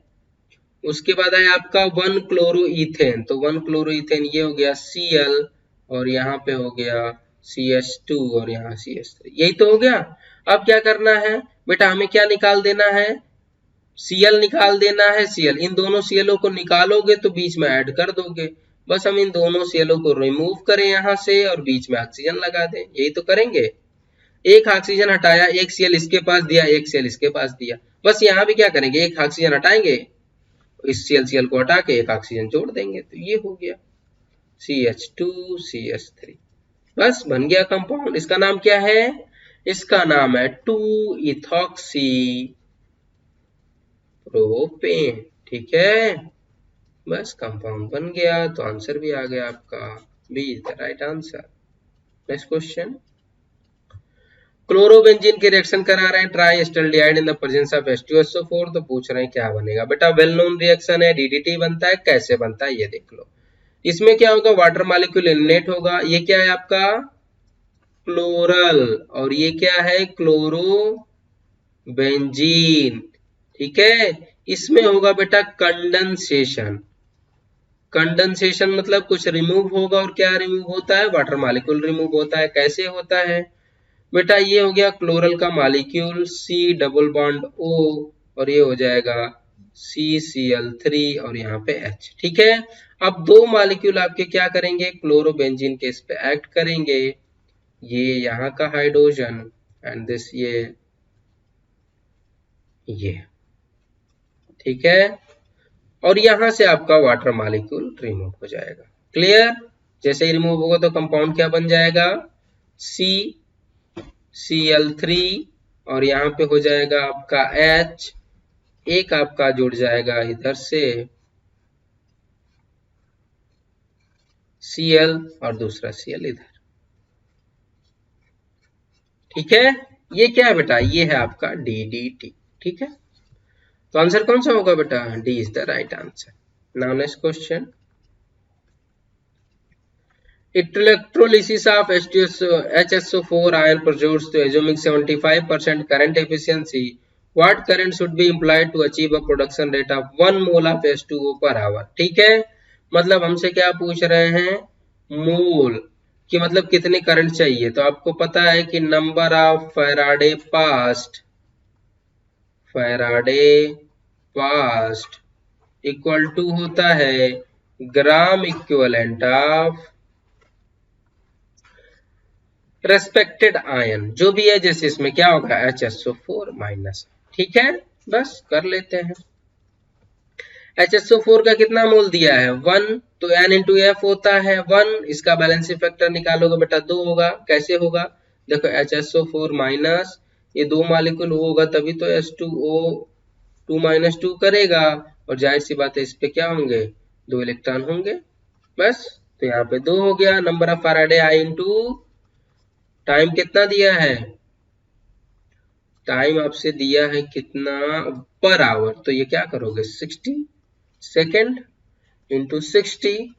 उसके बाद है आपका 1 क्लोरोइथेन, तो 1 क्लोरोइथेन ये हो गया Cl, और यहाँ पे हो गया CH2 और यहाँ CH3। यही तो हो गया। अब क्या करना है बेटा, हमें क्या निकाल देना है? Cl निकाल देना है। Cl, इन दोनों Cl को निकालोगे तो बीच में ऐड कर दोगे। बस हम इन दोनों Cl को रिमूव करें यहाँ से और बीच में ऑक्सीजन लगा दें। यही तो करेंगे। एक ऑक्सीजन हटाया, एक Cl इसके पास दिया, एक Cl इसके पास दिया। बस यहाँ भी क्या करेंगे, एक ऑक्सीजन हटाएंगे, इस Cl को हटा के एक ऑक्सीजन जोड़ देंगे, तो ये हो गया CH2 CH3। बस बन गया कंपाउंड। इसका नाम क्या है? इसका नाम है 2-इथॉक्सी प्रोपेन। ठीक है, बस कंपाउंड बन गया। तो आंसर भी आ गया आपका, B is the right answer. Next question. Chlorobenzene के रिएक्शन करा रहे हैं triacetaldehyde in the presence of H2SO4। तो पूछ रहे हैं क्या बनेगा? बेटा वेल नोन रिएक्शन है, DDT बनता है। कैसे बनता है ये देख लो। इसमें क्या होगा, वाटर मॉलिक्यूल एलिमिनेट होगा। ये क्या है आपका? क्लोरल, और ये क्या है? क्लोरोबेंजीन। ठीक है, इसमें होगा बेटा कंडेंसेशन। कंडेंसेशन मतलब कुछ रिमूव होगा, और क्या रिमूव होता है? वाटर मॉलिक्यूल रिमूव होता है। कैसे होता है बेटा? ये हो गया क्लोरल का molecule C double bond O, और ये हो जाएगा CCl3 और यहाँ पे H। ठीक है, अब दो मॉलिक्यूल आपके क्या करेंगे? क्लोरोबेंजीन के इस पे एक्ट करेंगे। ये यहाँ का हाइड्रोजन एंड दिस ये। ठीक है, और यहां से आपका वाटर मॉलिक्यूल रिमूव हो जाएगा। क्लियर? जैसे ही रिमूव होगा तो कंपाउंड क्या बन जाएगा? CCl3, और यहाँ पे हो जाएगा आपका H। एक आपका जुड़ जाएगा इधर से Cl, और दूसरा Cl इधर। ठीक है, ये क्या है बेटा? ये है आपका DDT। ठीक है, तो आंसर कौन सा होगा बेटा? D is the right answer. Now next question. Electrolysis of HSO4 ion produces to assuming 75% current efficiency. What current should be employed to achieve a production rate of 1 mole of H2O per hour? ठीक है, मतलब हमसे क्या पूछ रहे हैं? मोल कि मतलब कितने करंट चाहिए। तो आपको पता है कि number of Faraday passed equal to होता है gram equivalent of respected ion, जो भी है। जैसे इसमें क्या होगा? HSO4 minus. ठीक है, बस कर लेते हैं। HSO4 का कितना मोल दिया है? 1, तो N इंटू एफ होता है 1। इसका बैलेंसिंग फैक्टर निकालोगे बेटा 2 होगा। कैसे होगा? देखो HSO4 माइनस, ये दो मॉलिक्यूल होगा तभी तो H2O 2 माइनस 2 करेगा, और जाहिर सी बात है इस पे क्या होंगे? 2 इलेक्ट्रॉन होंगे। बस, तो यहाँ पे 2 हो गया। Number of Faraday I into time कितना दिया है? टाइम आपसे दिया है कितना? Per hour. तो ये क्या करोगे? 60 सेकेंड इंटू 60,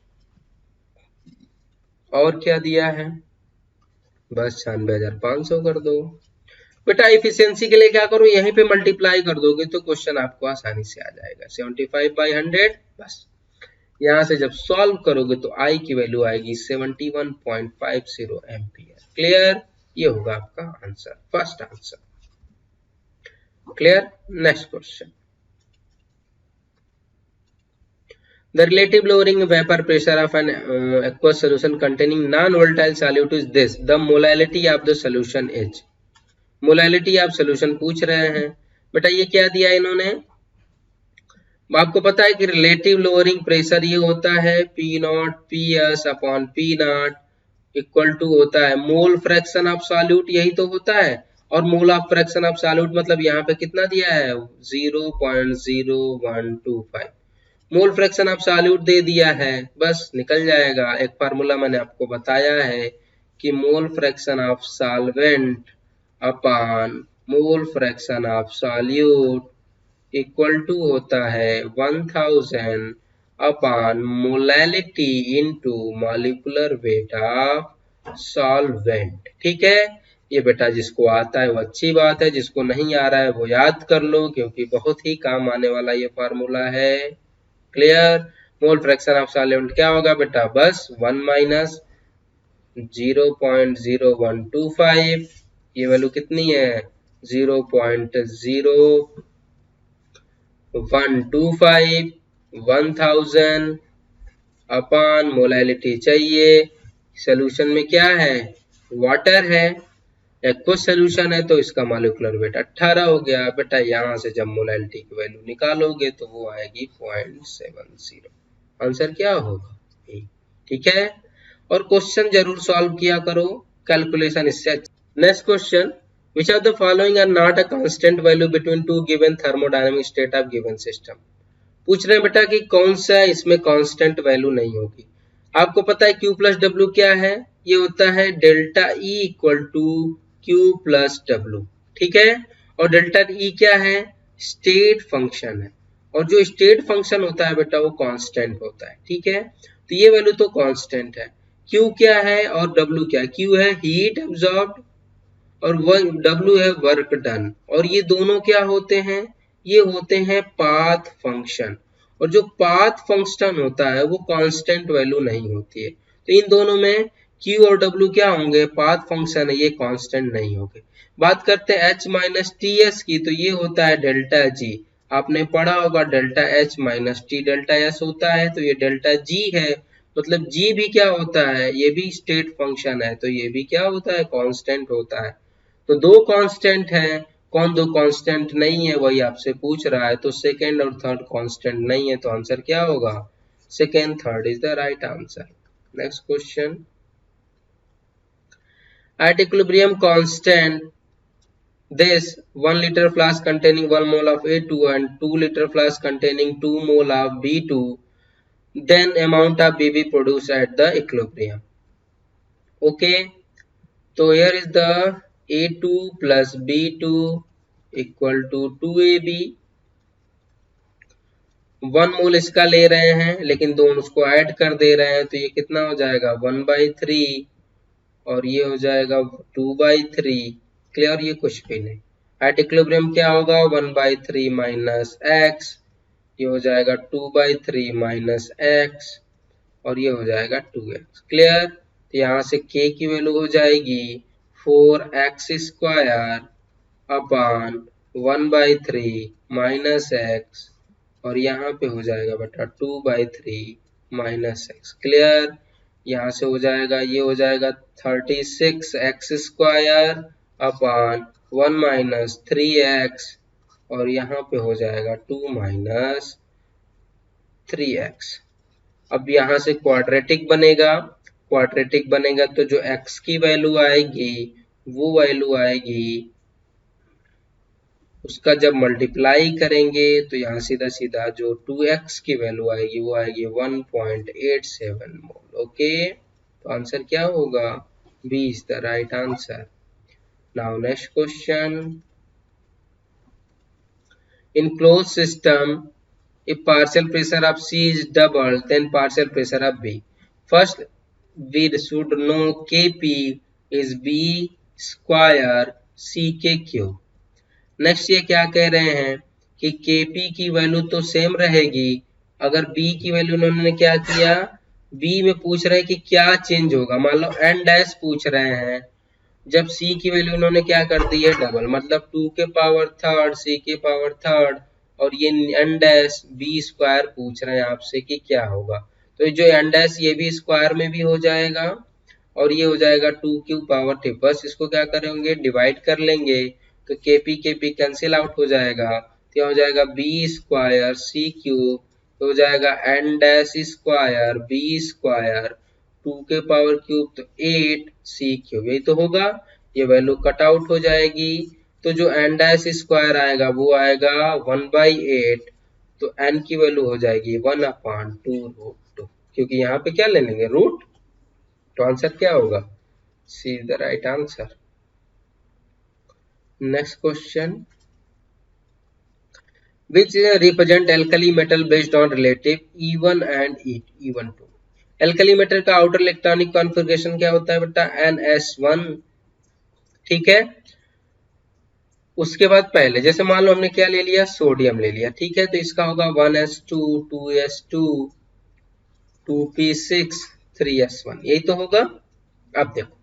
और क्या दिया है? बस 96,500 कर दो। बेटा इफिशियंसी के लिए क्या करो, यहीं पे मल्टीप्लाई कर दोगे तो क्वेश्चन आपको आसानी से आ जाएगा। 75/100, बस यहाँ से जब सॉल्व करोगे तो आई की वैल्यू आएगी 71.50 एम्पियर। क्लियर, ये होगा आपका answer, first answer. Clear, next question. The relative lowering vapor pressure of an aqueous solution containing non-volatile solute is this. The molality of the solution is. Molality आप solution पूछ रहे हैं। बेटा ये क्या दिया इन्होंने, आपको पता है कि रिलेटिव लोअरिंग प्रेशर ये होता है P not P S upon P not equal to होता है मोल फ्रैक्शन ऑफ सॉल्यूट, यही तो होता है। और mole of fraction of solute मतलब यहाँ पे कितना दिया है 0.0125। मोल फ्रैक्शन ऑफ सॉल्यूट दे दिया है, बस निकल जाएगा। एक फार्मूला मैंने आपको बताया है कि mole fraction of solvent upon mole fraction of solute equal to होता है 1000 upon molality into molecular weight of solvent. ठीक है, ये बेटा जिसको आता है वो अच्छी बात है, जिसको नहीं आ रहा है वो याद कर लो, क्योंकि बहुत ही काम आने वाला ये फार्मूला है। Clear, mole fraction of solvent क्या होगा बेटा, बस 1 माइनस 0.0125, ये वैल्यू कितनी है 0.0125, 1000 अपॉन मोलैलिटी चाहिए। सोल्यूशन में क्या है, वाटर है, एक्वस सोल्यूशन है तो इसका मॉलिक्यूलर वेट 18 हो गया। बेटा यहाँ से जब मोलैलिटी की वैल्यू निकालोगे तो वो आएगी 0.70। आंसर क्या होगा, ठीक है। और क्वेश्चन जरूर सॉल्व किया करो, कैलकुलेशन इससे। Next question, which of the following are not a constant value between two given thermodynamic state of given system। पूछ रहे हैं बेटा कि कौन सा इसमें कांस्टेंट वैल्यू नहीं होगी। आपको पता है Q प्लस W क्या है, ये होता है delta E equal to Q plus W, ठीक है। और डेल्टा E क्या है, स्टेट फंक्शन है, और जो स्टेट फंक्शन होता है बेटा वो कांस्टेंट होता है, ठीक है। तो ये वैल्यू तो कांस्टेंट है। Q क्या है और W क्या है, Q है हीट एब्जॉर्ब्ड और W है वर्क डन, और ये दोनों क्या होते हैं, ये होते हैं पाथ फंक्शन। और जो पाथ फंक्शन होता है वो कांस्टेंट वैल्यू नहीं होती है। तो इन दोनों में Q और W क्या होंगे, पाथ फंक्शन है, ये कांस्टेंट नहीं होंगे। बात करते हैं H माइनस टी एस की, तो ये होता है डेल्टा G। आपने पढ़ा होगा delta H minus T delta S होता है, तो ये डेल्टा G है। मतलब G भी क्या होता है, ये भी स्टेट फंक्शन है, तो ये भी क्या होता है, कांस्टेंट होता है। तो दो कांस्टेंट है, कौन दो कांस्टेंट नहीं है वही आपसे पूछ रहा है। तो सेकेंड और थर्ड कांस्टेंट नहीं है, तो आंसर क्या होगा, second third is the right answer. Next question, at equilibrium constant this 1 liter flask containing 1 mole of A2 and 2 liter flask containing 2 mole of B2, then amount of BB produced at the equilibrium। okay, so here is the A2 plus B2 equal to 2AB। 1 mole इसका ले रहे हैं लेकिन दोनों उसको add कर दे रहे हैं, तो ये कितना हो जाएगा 1/3 और ये हो जाएगा 2/3। क्लियर, ये कुछ भी नहीं। एट इक्विलिब्रियम क्या होगा 1/3 माइनस एक्स, ये हो जाएगा 2/3 माइनस एक्स और ये हो जाएगा 2x। क्लियर, तो यहाँ से k की वैल्यू हो जाएगी 4x square upon 1/3 minus x और यहाँ पे हो जाएगा बेटा 2/3 माइनस एक्स। क्लियर, यहाँ से हो जाएगा, ये हो जाएगा 36x square upon 1 minus 3x और यहाँ पे हो जाएगा 2 माइनस 3x। अब यहाँ से क्वाड्रेटिक बनेगा, क्वाड्रेटिक बनेगा तो जो x की वैल्यू आएगी वो वैल्यू आएगी, उसका जब मल्टीप्लाई करेंगे तो यहाँ सीधा सीधा जो 2x की वैल्यू आएगी वो आएगी 1.87 मोल। ओके, तो आंसर क्या होगा, B is the right answer. Now next question, in close system if partial pressure of C is double then partial pressure of B, first we should know Kp is B square C के cube. Next ये क्या कह रहे हैं कि Kp की value तो same रहेगी, अगर B की वैल्यू उन्होंने क्या किया, B में पूछ रहे हैं कि क्या चेंज होगा, मान लो n डैश पूछ रहे हैं, जब C की वैल्यू उन्होंने क्या कर दी है डबल, मतलब 2 के पावर थर्ड C के पावर थर्ड, और ये n डैश B स्क्वायर पूछ रहे हैं आपसे कि क्या होगा, तो जो n डैश ये भी स्क्वायर में भी हो जाएगा और ये हो जाएगा 2 की पावर टिप, बस इसको क्या करेंगे डिवाइड कर लेंगे, तो Kp कैंसिल आउट हो जाएगा, तो यहाँ हो जाएगा बी स्क्वायर सी क्यूब, तो हो जाएगा N dash square B square 2 के पावर क्यूब तो 8 सी क्यूब, यही तो होगा, ये वैल्यू कट आउट हो जाएगी, तो जो एन डैश स्क्वायर आएगा वो आएगा 1/8, तो एन की वैल्यू हो जाएगी 1/2√2, क्योंकि यहाँ पे क्या ले लेंगे रूट, तो आंसर क्या होगा, C is the right answer. Next question, which represent alkali metal based on relative E1 and E12। alkali metal का आउटर इलेक्ट्रॉनिक कॉन्फ़िगरेशन क्या होता है बेटा, NS1, ठीक है। उसके बाद पहले जैसे मान लो हमने क्या ले लिया, सोडियम ले लिया, ठीक है, तो इसका होगा 1s2 2s2 2p6 3s1, यही तो होगा। अब देखो,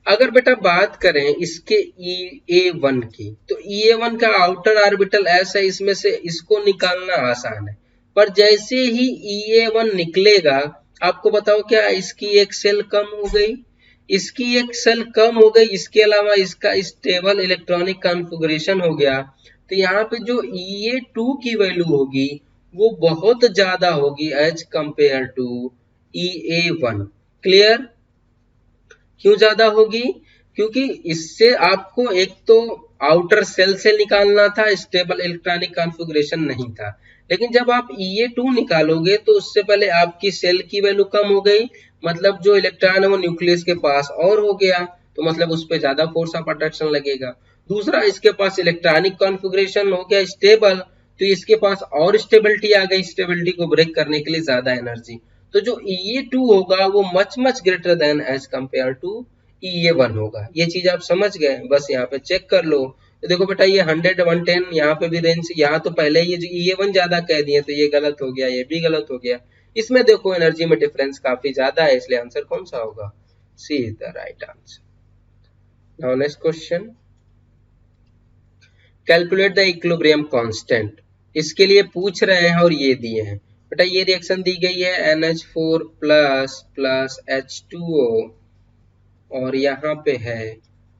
अगर बेटा बात करें इसके EA1 की, तो EA1 का आउटर ऑर्बिटल ऐसा है, इसमें से इसको निकालना आसान है, पर जैसे ही EA1 निकलेगा, आपको बताओ क्या इसकी एक सेल कम हो गई, इसकी एक सेल कम हो गई, इसके अलावा इसका स्टेबल इलेक्ट्रॉनिक कॉन्फ़िगरेशन हो गया, तो यहाँ पे जो EA2 की वैल्यू होगी वो बहुत ज्यादा होगी as compare to EA1। Clear, क्यों ज्यादा होगी, क्योंकि इससे आपको एक तो आउटर सेल से निकालना था, स्टेबल इलेक्ट्रॉनिक कॉन्फ़िगरेशन नहीं था, लेकिन जब आप EA2 निकालोगे तो उससे पहले आपकी सेल की वैल्यू कम हो गई, मतलब जो इलेक्ट्रॉन है वो न्यूक्लियस के पास और हो गया, तो मतलब उस पर ज्यादा फोर्स ऑफ अट्रैक्शन लगेगा। दूसरा, इसके पास इलेक्ट्रॉनिक कॉन्फ़िगरेशन हो गया स्टेबल, तो इसके पास और स्टेबिलिटी आ गई, स्टेबिलिटी को ब्रेक करने के लिए ज्यादा एनर्जी, तो जो EA2 होगा वो much much greater than as compare to EA1 होगा। ये चीज आप समझ गए, बस यहाँ पे चेक कर लो, तो देखो बेटा ये 100 110 यहाँ पे भी रेंज, यहाँ तो पहले ये जो EA1 ज्यादा कह दिए तो ये गलत हो गया, ये भी गलत हो गया, इसमें देखो एनर्जी में डिफरेंस काफी ज्यादा है, इसलिए आंसर कौन सा होगा, C is the right answer. Now next question, calculate the equilibrium constant, इसके लिए पूछ रहे हैं और ये दिए हैं बेटा, ये रिएक्शन दी गई है NH4 प्लस प्लस H2O, और यहाँ पे है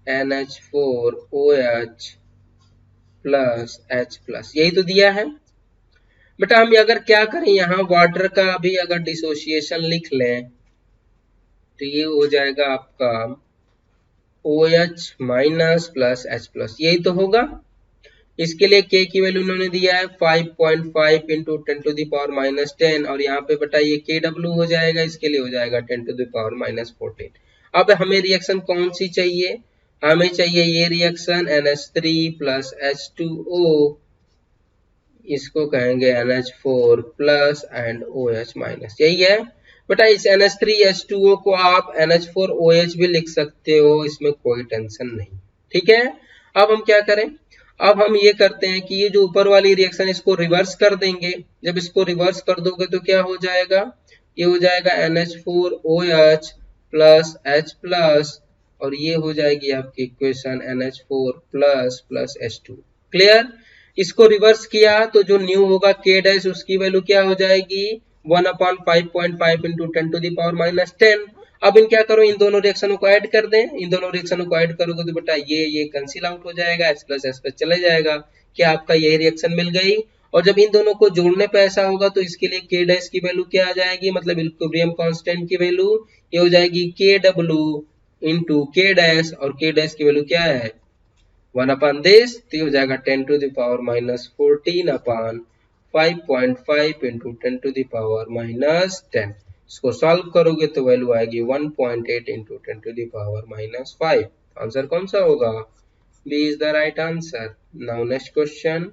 NH4OH प्लस H प्लस, यही तो दिया है बेटा। हम अगर क्या करें, यहाँ वाटर का भी अगर डिसोसिएशन लिख लें तो ये हो जाएगा आपका OH minus plus H plus, यही तो होगा। इसके लिए K की वैल्यू उन्होंने दिया है 5.5 इंटू 10⁻⁻10, और यहाँ पे बेटा ये KW हो जाएगा, इसके लिए हो जाएगा 10⁻⁻14। अब हमें रिएक्शन कौन सी चाहिए, हमें चाहिए ये रिएक्शन NH3 प्लस H2O, इसको कहेंगे NH4 plus and OH minus, यही है बेटा। इस NH3H2O को आप NH4OH भी लिख सकते हो, इसमें कोई टेंशन नहीं, ठीक है। अब हम क्या करें, अब हम ये करते हैं कि ये जो ऊपर वाली रिएक्शन इसको रिवर्स कर देंगे, जब इसको रिवर्स कर दोगे तो क्या हो जाएगा, ये हो जाएगा NH4OH प्लस H प्लस, और ये हो जाएगी आपकी equation NH4 plus plus H2। Clear, इसको रिवर्स किया तो जो न्यू होगा K डैश, उसकी वैल्यू क्या हो जाएगी 1/5.5 इंटू 10⁻⁻10। अब इन क्या करो, इन दोनों रिएक्शनों को ऐड कर दें, इन दोनों रिएक्शनों को ऐड करोगे तो बेटा ये कैंसिल आउट हो जाएगा, H प्लस एस प्लस चले जाएगा, क्या आपका यही रिएक्शन मिल गई। और जब इन दोनों को जोड़ने पे ऐसा होगा तो इसके लिए K डैश की वैल्यू क्या आ जाएगी, मतलब इक्विलिब्रियम कांस्टेंट की वैल्यू ये हो जाएगी KW इंटू K डैश, और K डैश की वैल्यू क्या है 1/this, तो हो जाएगा 10⁻⁻14 अपॉन 5.5 इंटू 10⁻⁻10। इसको सॉल्व करोगे तो वैल्यू आएगी 1.8 इंटू 10⁻⁻5। आंसर कौन सा होगा, B is the right answer. Now next question,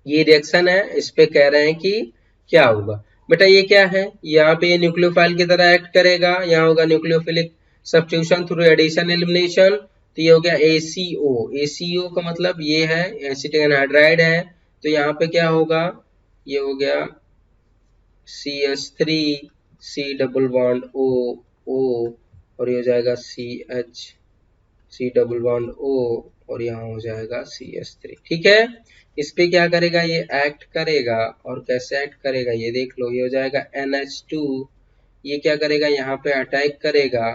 ये रिएक्शन है, इस पे कह रहे हैं कि क्या होगा बेटा, ये क्या है, यहाँ पे ये न्यूक्लियोफाइल की तरह एक्ट करेगा, यहाँ होगा nucleophilic substitution through addition elimination, तो ये हो गया ACO। ACO का मतलब ये है एसिटिक एनहाइड्राइड है, तो यहाँ पे क्या होगा, ये हो गया CH3 C double bond O और ये हो जाएगा CH C double bond O और यहाँ हो जाएगा CH3। ठीक है, इस पे क्या करेगा, ये एक्ट करेगा, और कैसे एक्ट करेगा ये देख लो, ये हो जाएगा NH2, ये क्या करेगा, यहाँ पे अटैक करेगा,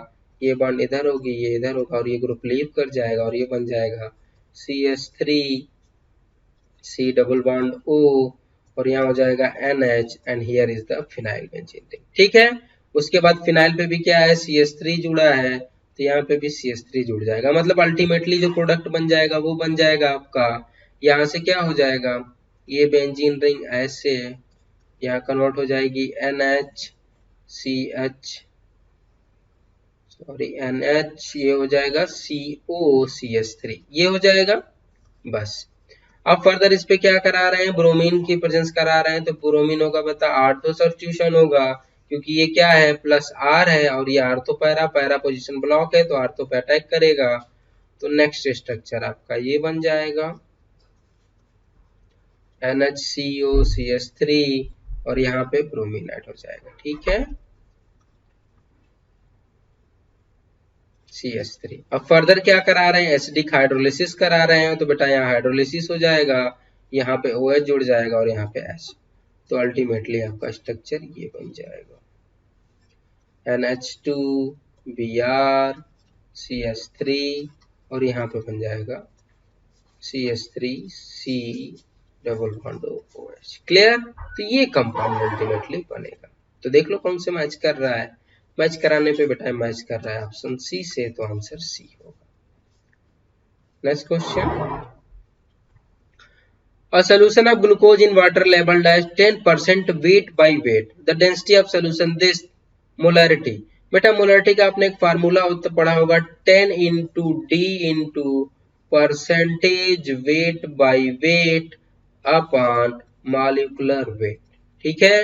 ये बॉन्ड इधर होगी, ये इधर होगा, और ये ग्रुप लीव कर जाएगा, और ये बन जाएगा CH3 C double bond O और यहाँ हो जाएगा NH and here is the phenyl benzene ring. ठीक है, उसके बाद फिनाइल पे भी क्या है, CH3 जुड़ा है, तो यहाँ पे भी CH3 जुड़ जाएगा, मतलब अल्टीमेटली जो प्रोडक्ट बन जाएगा वो बन जाएगा आपका, यहाँ से क्या हो जाएगा, ये बेंजीन रिंग ऐसे यहाँ कन्वर्ट हो जाएगी NH, ये हो जाएगा COCH3, ये हो जाएगा बस। अब फर्दर इस पे क्या करा रहे हैं, ब्रोमीन की प्रेजेंस करा रहे हैं, तो ब्रोमीन होगा बता आर्थो सब्स्टिट्यूशन होगा, क्योंकि ये क्या है प्लस R है और ये आर्थो पैरा पोजीशन ब्लॉक है, तो आर्थो पे अटैक करेगा, तो नेक्स्ट स्ट्रक्चर आपका ये बन जाएगा NHCOCH3 और यहाँ पे ब्रोमीन ऐड हो जाएगा। ठीक है, CH3। अब फर्दर क्या करा रहे हैं, एसिडिक हाइड्रोलिसिस करा रहे हैं, तो बेटा यहाँ हाइड्रोलिसिस हो जाएगा, यहाँ पे OH जुड़ जाएगा और यहाँ पे H, तो अल्टीमेटली आपका स्ट्रक्चर ये बन जाएगा NH2 Br CH3 और यहाँ पे बन जाएगा CH3 C double bond OH। Clear, तो ये कंपाउंड अल्टीमेटली बनेगा। तो देख लो कौन से मैच कर रहा है, मैच कराने पे बेटा मैच कर रहा है ऑप्शन सी से, तो आंसर सी होगा। Next question, a solution of glucose in water labeled as 10% weight by weight, the density of solution this molarity। बेटा मोलारिटी का आपने एक फार्मूला पढ़ा होगा 10 into D into percentage weight by weight upon molecular weight. ठीक है,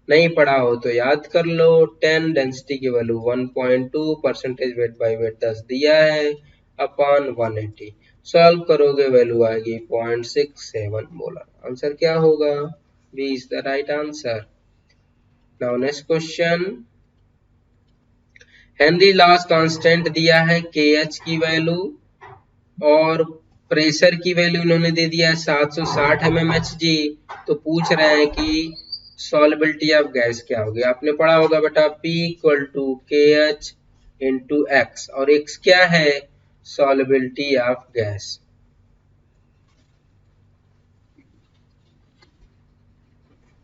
नहीं पढ़ा हो तो याद कर लो, 10 डेंसिटी की value 1.2, percentage weight by wait 10 दिया है अपॉन 180, सॉल्व करोगे वैल्यू आएगी 0.67 मोलर। आंसर क्या होगा, B is the right answer. Now next question, Henry laws constant दिया है KH की वैल्यू और प्रेशर की वैल्यू इन्होंने दे दिया है 760 mmHg, तो पूछ रहे हैं कि सॉल्युबिलिटी ऑफ गैस क्या होगी। आपने पढ़ा होगा बेटा P equal to KH into X, और X क्या है, सॉल्युबिलिटी ऑफ गैस।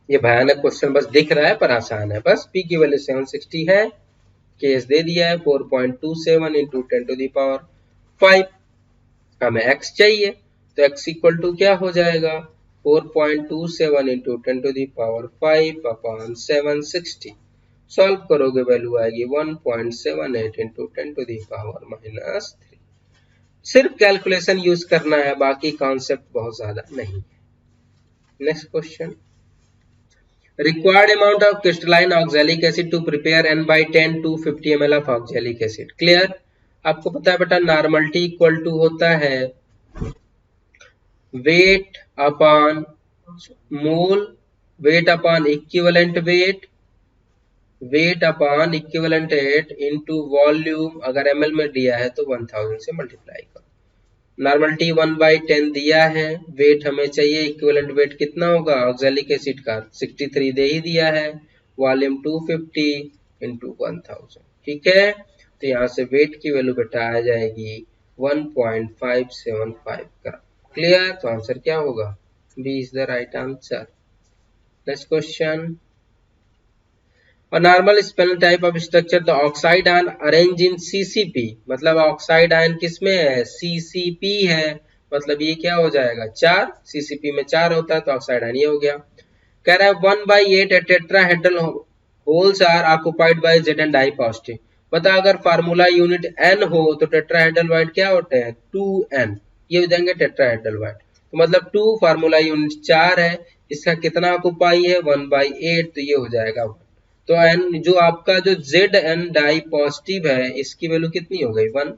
ये भयानक क्वेश्चन बस दिख रहा है पर आसान है, बस P की वैल्यू 760 है, केस दे दिया है 4.27 इंटू 10 टू दी पावर 5, हमें x चाहिए, तो x इक्वल टू क्या हो जाएगा 4.27 into 10 to the power 5 upon 760, solve करोगे वैल्यू आएगी 1.78 इंटू 10 टू दी पावर -3। सिर्फ कैलकुलेशन यूज करना है, बाकी कॉन्सेप्ट बहुत ज्यादा नहीं है। Next question, required amount of crystalline oxalic acid to prepare N/10 to 50 ml of oxalic acid। Clear, आपको पता है बेटा नॉर्मलिटी इक्वल टू होता है weight upon mole, weight upon equivalent weight, weight upon equivalent weight into volume, अगर ml में दिया है तो 1000 से मल्टीप्लाई करो। नॉर्मलिटी 1/10 दिया है, वेट हमें चाहिए, इक्विवेलेंट वेट कितना होगा ऑक्सैलिक एसिड का 63 दे ही दिया है, वॉल्यूम 250 इंटू 1000। ठीक है, तो यहाँ से वेट की वैल्यू बेटा आ जाएगी 1.575 ग्राम। क्लियर, तो आंसर क्या होगा, B is the right answer. Next question, A normal spinel type of structure the oxide ion arrange in CCP, मतलब ऑक्साइड आयन किसमें है, CCP है, मतलब ये क्या हो जाएगा 4, CCP में 4 होता है तो ऑक्साइड आयन ये हो गया। कह रहा है 1/8 tetrahedral holes are occupied by Z and I positive. बता अगर फार्मूला यूनिट N हो तो टेट्राहेड्रल वाइड क्या होते हैं 2N, ये हो जाएंगे टेट्राहेड्रल वाइड, तो मतलब 2 फार्मूला यूनिट 4 है, इसका कितना ऑक्यूपाई है 1/8, तो ये हो जाएगा 1। तो एन जो आपका जो जेड एन डाई पॉजिटिव है इसकी वैल्यू कितनी हो गई 1।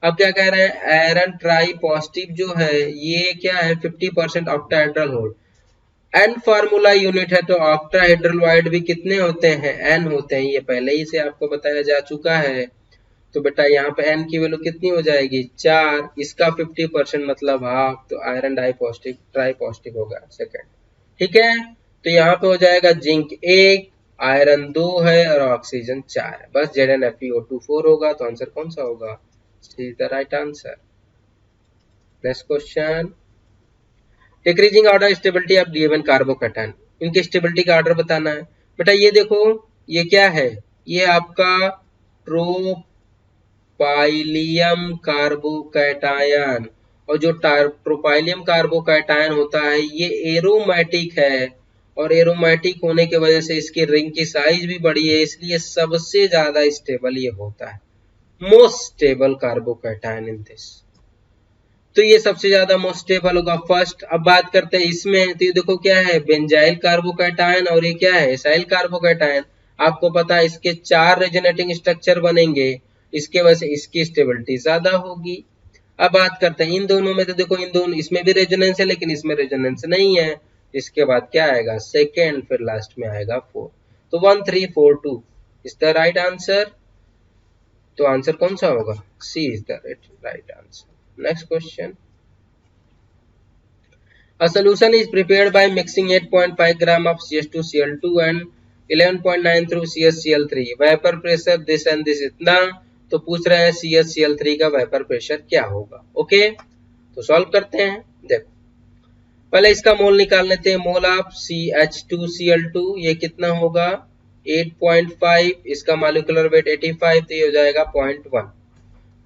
अब क्या कह रहे हैं आयरन ट्राई पॉजिटिव जो है ये क्या है 50% octahedral hold. An formula unit है तो ऑक्टाहेड्रल वाइड भी कितने होते हैं एन होते हैं, ये पहले ही से आपको बताया जा चुका है। तो बेटा यहाँ पे एन की वैल्यू कितनी हो जाएगी 4, इसका 50% मतलब हाफ, तो iron di positive tri positive होगा सेकंड। ठीक है, तो यहाँ पे हो जाएगा जिंक 1, आयरन 2 है और ऑक्सीजन 4 है, बस ZnFeO2 4 होगा। तो आंसर कौन सा होगा, see the right answer. Next question, decreasing order stability of given carbocation, इनकी स्टेबिलिटी का ऑर्डर बताना है। बेटा ये देखो ये क्या है, ये आपका ट्रोपाइलियम कार्बोकैटायन, और जो ट्रोपाइलियम कार्बोकैटायन होता है ये एरोमेटिक है, और एरोमेटिक होने की वजह से इसकी रिंग की साइज भी बड़ी है, इसलिए सबसे ज्यादा स्टेबल ये होता है, most stable carbocation in this. तो ये सबसे ज्यादा मोस्ट स्टेबल होगा फर्स्ट। अब बात करते हैं इसमें, तो ये देखो क्या है बेंजाइल कार्बोकैटायन और ये क्या है एसाइल कार्बोकैटायन। आपको पता है इसके 4 रेजोनेटिंग स्ट्रक्चर बनेंगे, इसके वजह से इसकी स्टेबिलिटी ज्यादा होगी। अब बात करते हैं इन दोनों में, तो देखो इन दोनों इसमें भी रेजोनेंस है लेकिन इसमें रेजोनेंस नहीं है। इसके बाद क्या आएगा सेकेंड, फिर लास्ट में आएगा 4। तो 1 3 4 2 इज द राइट आंसर। तो आंसर कौन सा होगा, C is the right answer. Next question. A solution is prepared by mixing 8.5 gram of CH2Cl2 and 11.9 through CaCl3. Vapor pressure this and this इतना। तो पूछ रहे हैं CaCl3 का वेपर प्रेशर क्या होगा। ओके, तो सॉल्व करते हैं। देखो पहले इसका मोल निकाल लेते हैं। मोल ऑफ CH2Cl2 ये कितना होगा 8.5, इसका मॉलिक्यूलर वेट 85, तो ये हो जाएगा 0.1।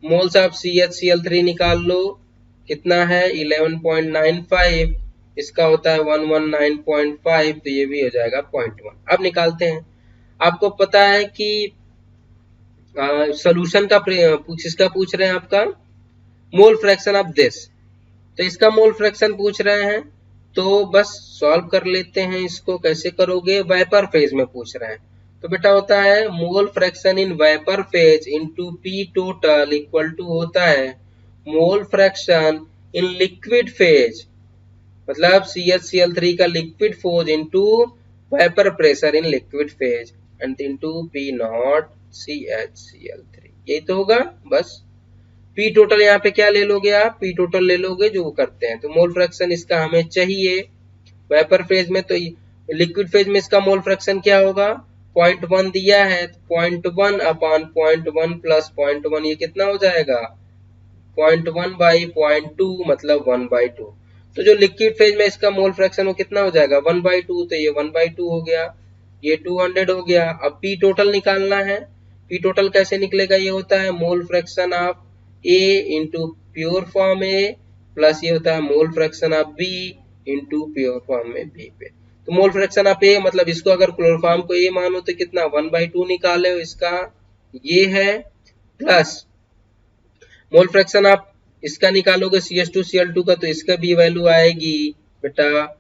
मोल्स ऑफ CH_Cl3 निकाल लो, कितना है 11.95, इसका होता है 119.5, तो ये भी हो जाएगा 0.1। अब निकालते हैं। आपको पता है कि सॉल्यूशन का इसका पूछ रहे हैं आपका मोल फ्रैक्शन ऑफ दिस, तो इसका मोल फ्रैक्शन पूछ रहे हैं, तो बस सॉल्व कर लेते हैं इसको। कैसे करोगे, वेपर फेज में पूछ रहे हैं, तो बेटा होता है mole fraction in vapour phase into P total equal to होता है mole fraction in liquid phase, मतलब CH_Cl3 का liquid phase into vapour pressure in liquid phase and into P not CH_Cl3, यही तो होगा। बस पी टोटल यहाँ पे क्या ले लोगे आप, पी टोटल ले लोगे जो वो करते हैं। तो मोल फ्रैक्शन इसका हमें चाहिए वेपर फेज में, तो लिक्विड फेज में इसका मोल फ्रैक्शन क्या होगा 0.1 दिया है, 0.1 अपॉन 0.1 प्लस 0.1 ये कितना हो जाएगा 0.1 बाई 0.2 मतलब 1/2। तो जो लिक्विड फेज में इसका मोल फ्रैक्शन वो कितना हो जाएगा 1/2, तो ये 1/2 हो गया, ये 200 हो गया। अब पी टोटल निकालना है। पी टोटल कैसे निकलेगा, ये होता है mole fraction of A into pure form A plus ये होता है mole fraction of B into pure form में B पे। तो मोल फ्रैक्शन ऑफ A मतलब इसको अगर क्लोरोफॉर्म को A मानो तो कितना 1/2 निकाले हो, इसका ये है, प्लस मोल फ्रैक्शन ऑफ इसका निकालोगे CH2Cl2 का, तो इसका भी वैल्यू आएगी बेटा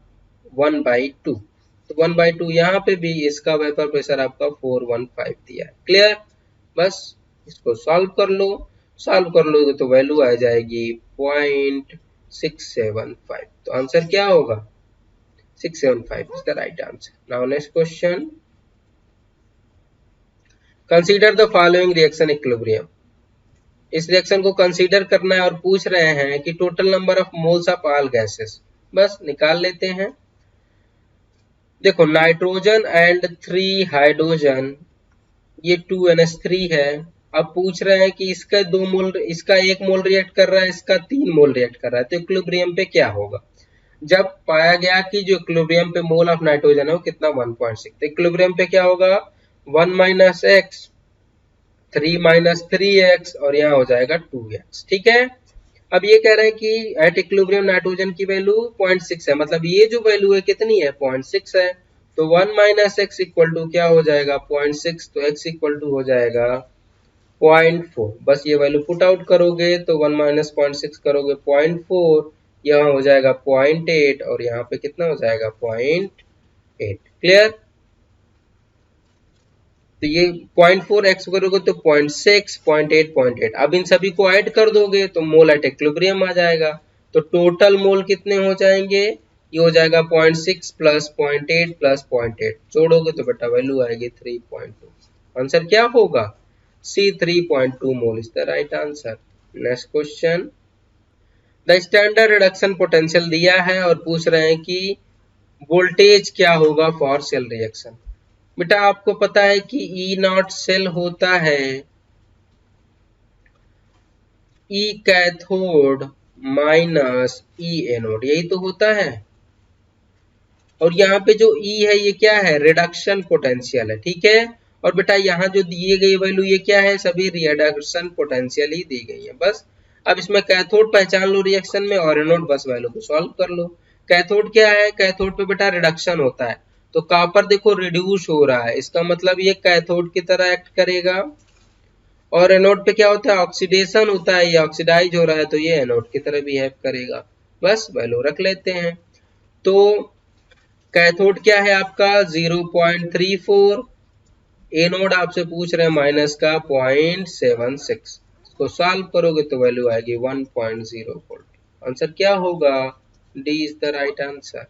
1/2। तो 1/2 यहाँ पे भी इसका वेपर प्रेशर आपका 415 दिया है। क्लियर, बस इसको सॉल्व कर लो। सॉल्व कर लोगे तो वैल्यू आ जाएगी 0.675। तो आंसर क्या होगा 675 is the right answer. Now next question, consider the following reaction equilibrium. इस रिएक्शन को कंसीडर करना है और पूछ रहे हैं कि total number of moles of all gases, बस निकाल लेते हैं। देखो नाइट्रोजन एंड 3 हाइड्रोजन, ये 2NH3 है। अब पूछ रहे हैं कि इसका 2 मोल, इसका 1 मोल रिएक्ट कर रहा है, इसका 3 मोल रिएक्ट कर रहा है, तो इक्विलिब्रियम पे क्या होगा। जब पाया गया कि जो इक्विलिब्रियम पे मोल ऑफ नाइट्रोजन है वो कितना 1.6, तो इक्विलिब्रियम पे क्या होगा 1 - x 3 - 3x और यहाँ हो जाएगा 2x। ठीक है, अब ये कह रहे हैं कि एट इक्विलिब्रियम नाइट्रोजन की वैल्यू 0.6 है, मतलब ये जो वैल्यू है कितनी है 0.6 है। तो 1 - x इक्वल टू क्या हो जाएगा 0.6, तो x इक्वल टू हो जाएगा 0.4। बस ये वैल्यू पुट आउट करोगे तो 1 - 0.6 करोगे 0.4, यहाँ हो जाएगा 0.8 और यहाँ पे कितना हो जाएगा 0.8। क्लियर? तो ये 0.4 x करोगे तो 0.6, 0.8, 0.8। अब इन सभी को ऐड कर दोगे तो मोल एट इक्विलिब्रियम आ जाएगा। तो टोटल मोल कितने हो जाएंगे? ये हो जाएगा 0.6 प्लस 0.8 प्लस 0.8, जोड़ोगे तो बेटा वैल्यू आएगी 3.2। आंसर क्या होगा? सी 3.2 mole is the right answer. Next question, the standard reduction potential दिया है और पूछ रहे हैं कि वोल्टेज क्या होगा फॉर सेल रिएक्शन। बेटा आपको पता है कि ई नॉट सेल होता है ई कैथोड माइनस ई एनोड, यही तो होता है। और यहाँ पे जो ई है ये क्या है? रिडक्शन पोटेंशियल है, ठीक है। और बेटा यहाँ जो दिए गई वैल्यू ये क्या है? सभी रिडक्शन पोटेंशियल ही दी गई है बस। अब इसमें कैथोड पहचान लो रिएक्शन में और एनोड बस वैल्यू को सॉल्व कर लो। कैथोड क्या है? कैथोड पे बेटा रिडक्शन होता है, तो कॉपर देखो रिड्यूस हो रहा है, इसका मतलब ये कैथोड की तरह एक्ट करेगा। और एनोड पे क्या होता है? ऑक्सीडेशन होता है, ये ऑक्सीडाइज हो रहा है तो ये एनोड की तरह बिहेव करेगा। बस वैल्यू रख लेते हैं। तो कैथोड क्या है आपका? 0.34, एनोड आपसे पूछ रहे हैं माइनस का 0.76। इसको सॉल्व करोगे तो वैल्यू आएगी 1.0 वोल्ट। आंसर क्या होगा? D is the right answer.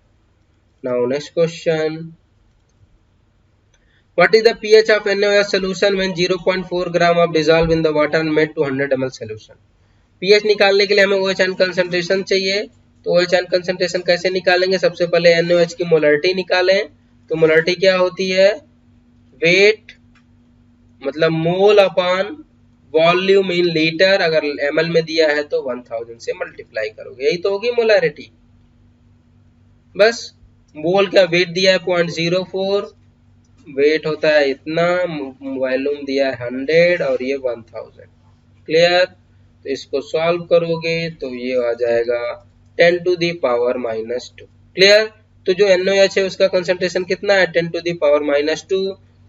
Now next question, what is the pH of NaOH solution when 0.4 gram of dissolve in the water and made to 100 ml solution। pH निकालने के लिए हमें OH N concentration चाहिए। तो OH N concentration कैसे निकालेंगे? सबसे पहले NaOH की मोलरिटी निकालें। तो मोलरिटी क्या होती है? वेट मतलब mole upon volume in litre, अगर ml में दिया है तो 1000 से मल्टीप्लाई करोगे, यही तो होगी मोलरिटी। बस मोल का वेट दिया है 0.04, वेट होता है इतना, वॉल्यूम दिया है 100 और ये 1000। क्लियर? तो इसको सॉल्व करोगे तो ये आ जाएगा 10 टू दी पावर -2। क्लियर? तो जो NaOH है उसका कंसंट्रेशन कितना है? 10 to the power -2।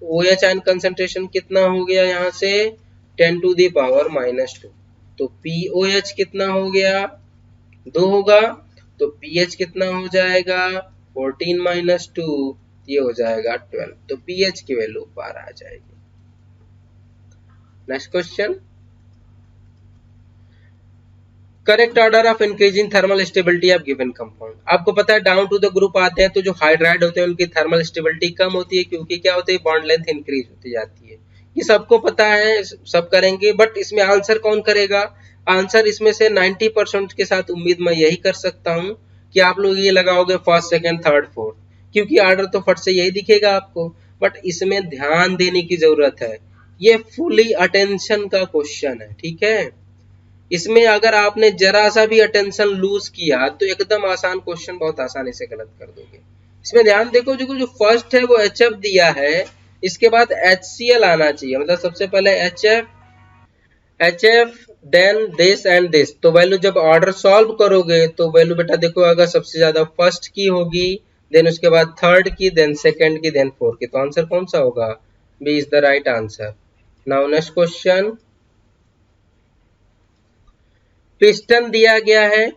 OH ion concentration कितना हो गया यहाँ से? 10 टू दी पावर -2। तो POH कितना हो गया? 2 होगा। तो pH कितना हो जाएगा? 14 - 2, ये हो जाएगा 12। तो pH की वैल्यू 12 आ जाएगी। Next question, correct order of increasing thermal stability of given compound. आपको पता है डाउन टू द ग्रुप आते हैं तो जो हाइड्राइड होते हैं उनकी थर्मल स्टेबिलिटी कम होती है, क्योंकि क्या होती है? बॉन्ड लेंथ इंक्रीज होती जाती है। ये सबको पता है, सब करेंगे, बट इसमें आंसर कौन करेगा? आंसर इसमें से 90% के साथ उम्मीद मैं यही कर सकता हूँ कि आप लोग ये लगाओगे फर्स्ट, सेकंड, थर्ड, फोर्थ, क्योंकि ऑर्डर तो फट से यही दिखेगा आपको। बट इसमें ध्यान देने की जरूरत है, ये फुली अटेंशन का क्वेश्चन है, ठीक है। इसमें अगर आपने जरा सा भी अटेंशन लूज किया तो एकदम आसान क्वेश्चन बहुत आसानी से गलत कर दोगे। इसमें ध्यान देखो, जो फर्स्ट है वो HF दिया है, इसके बाद HCl आना चाहिए, मतलब सबसे पहले HF then this and this. तो वैल्यू जब ऑर्डर सॉल्व करोगे तो वैल्यू बेटा देखो, अगर सबसे ज्यादा फर्स्ट की होगी, देन उसके बाद थर्ड की, देन सेकंड की, देन फोर्थ की, तो आंसर कौन सा होगा? B is the right answer. Now next question, piston दिया गया है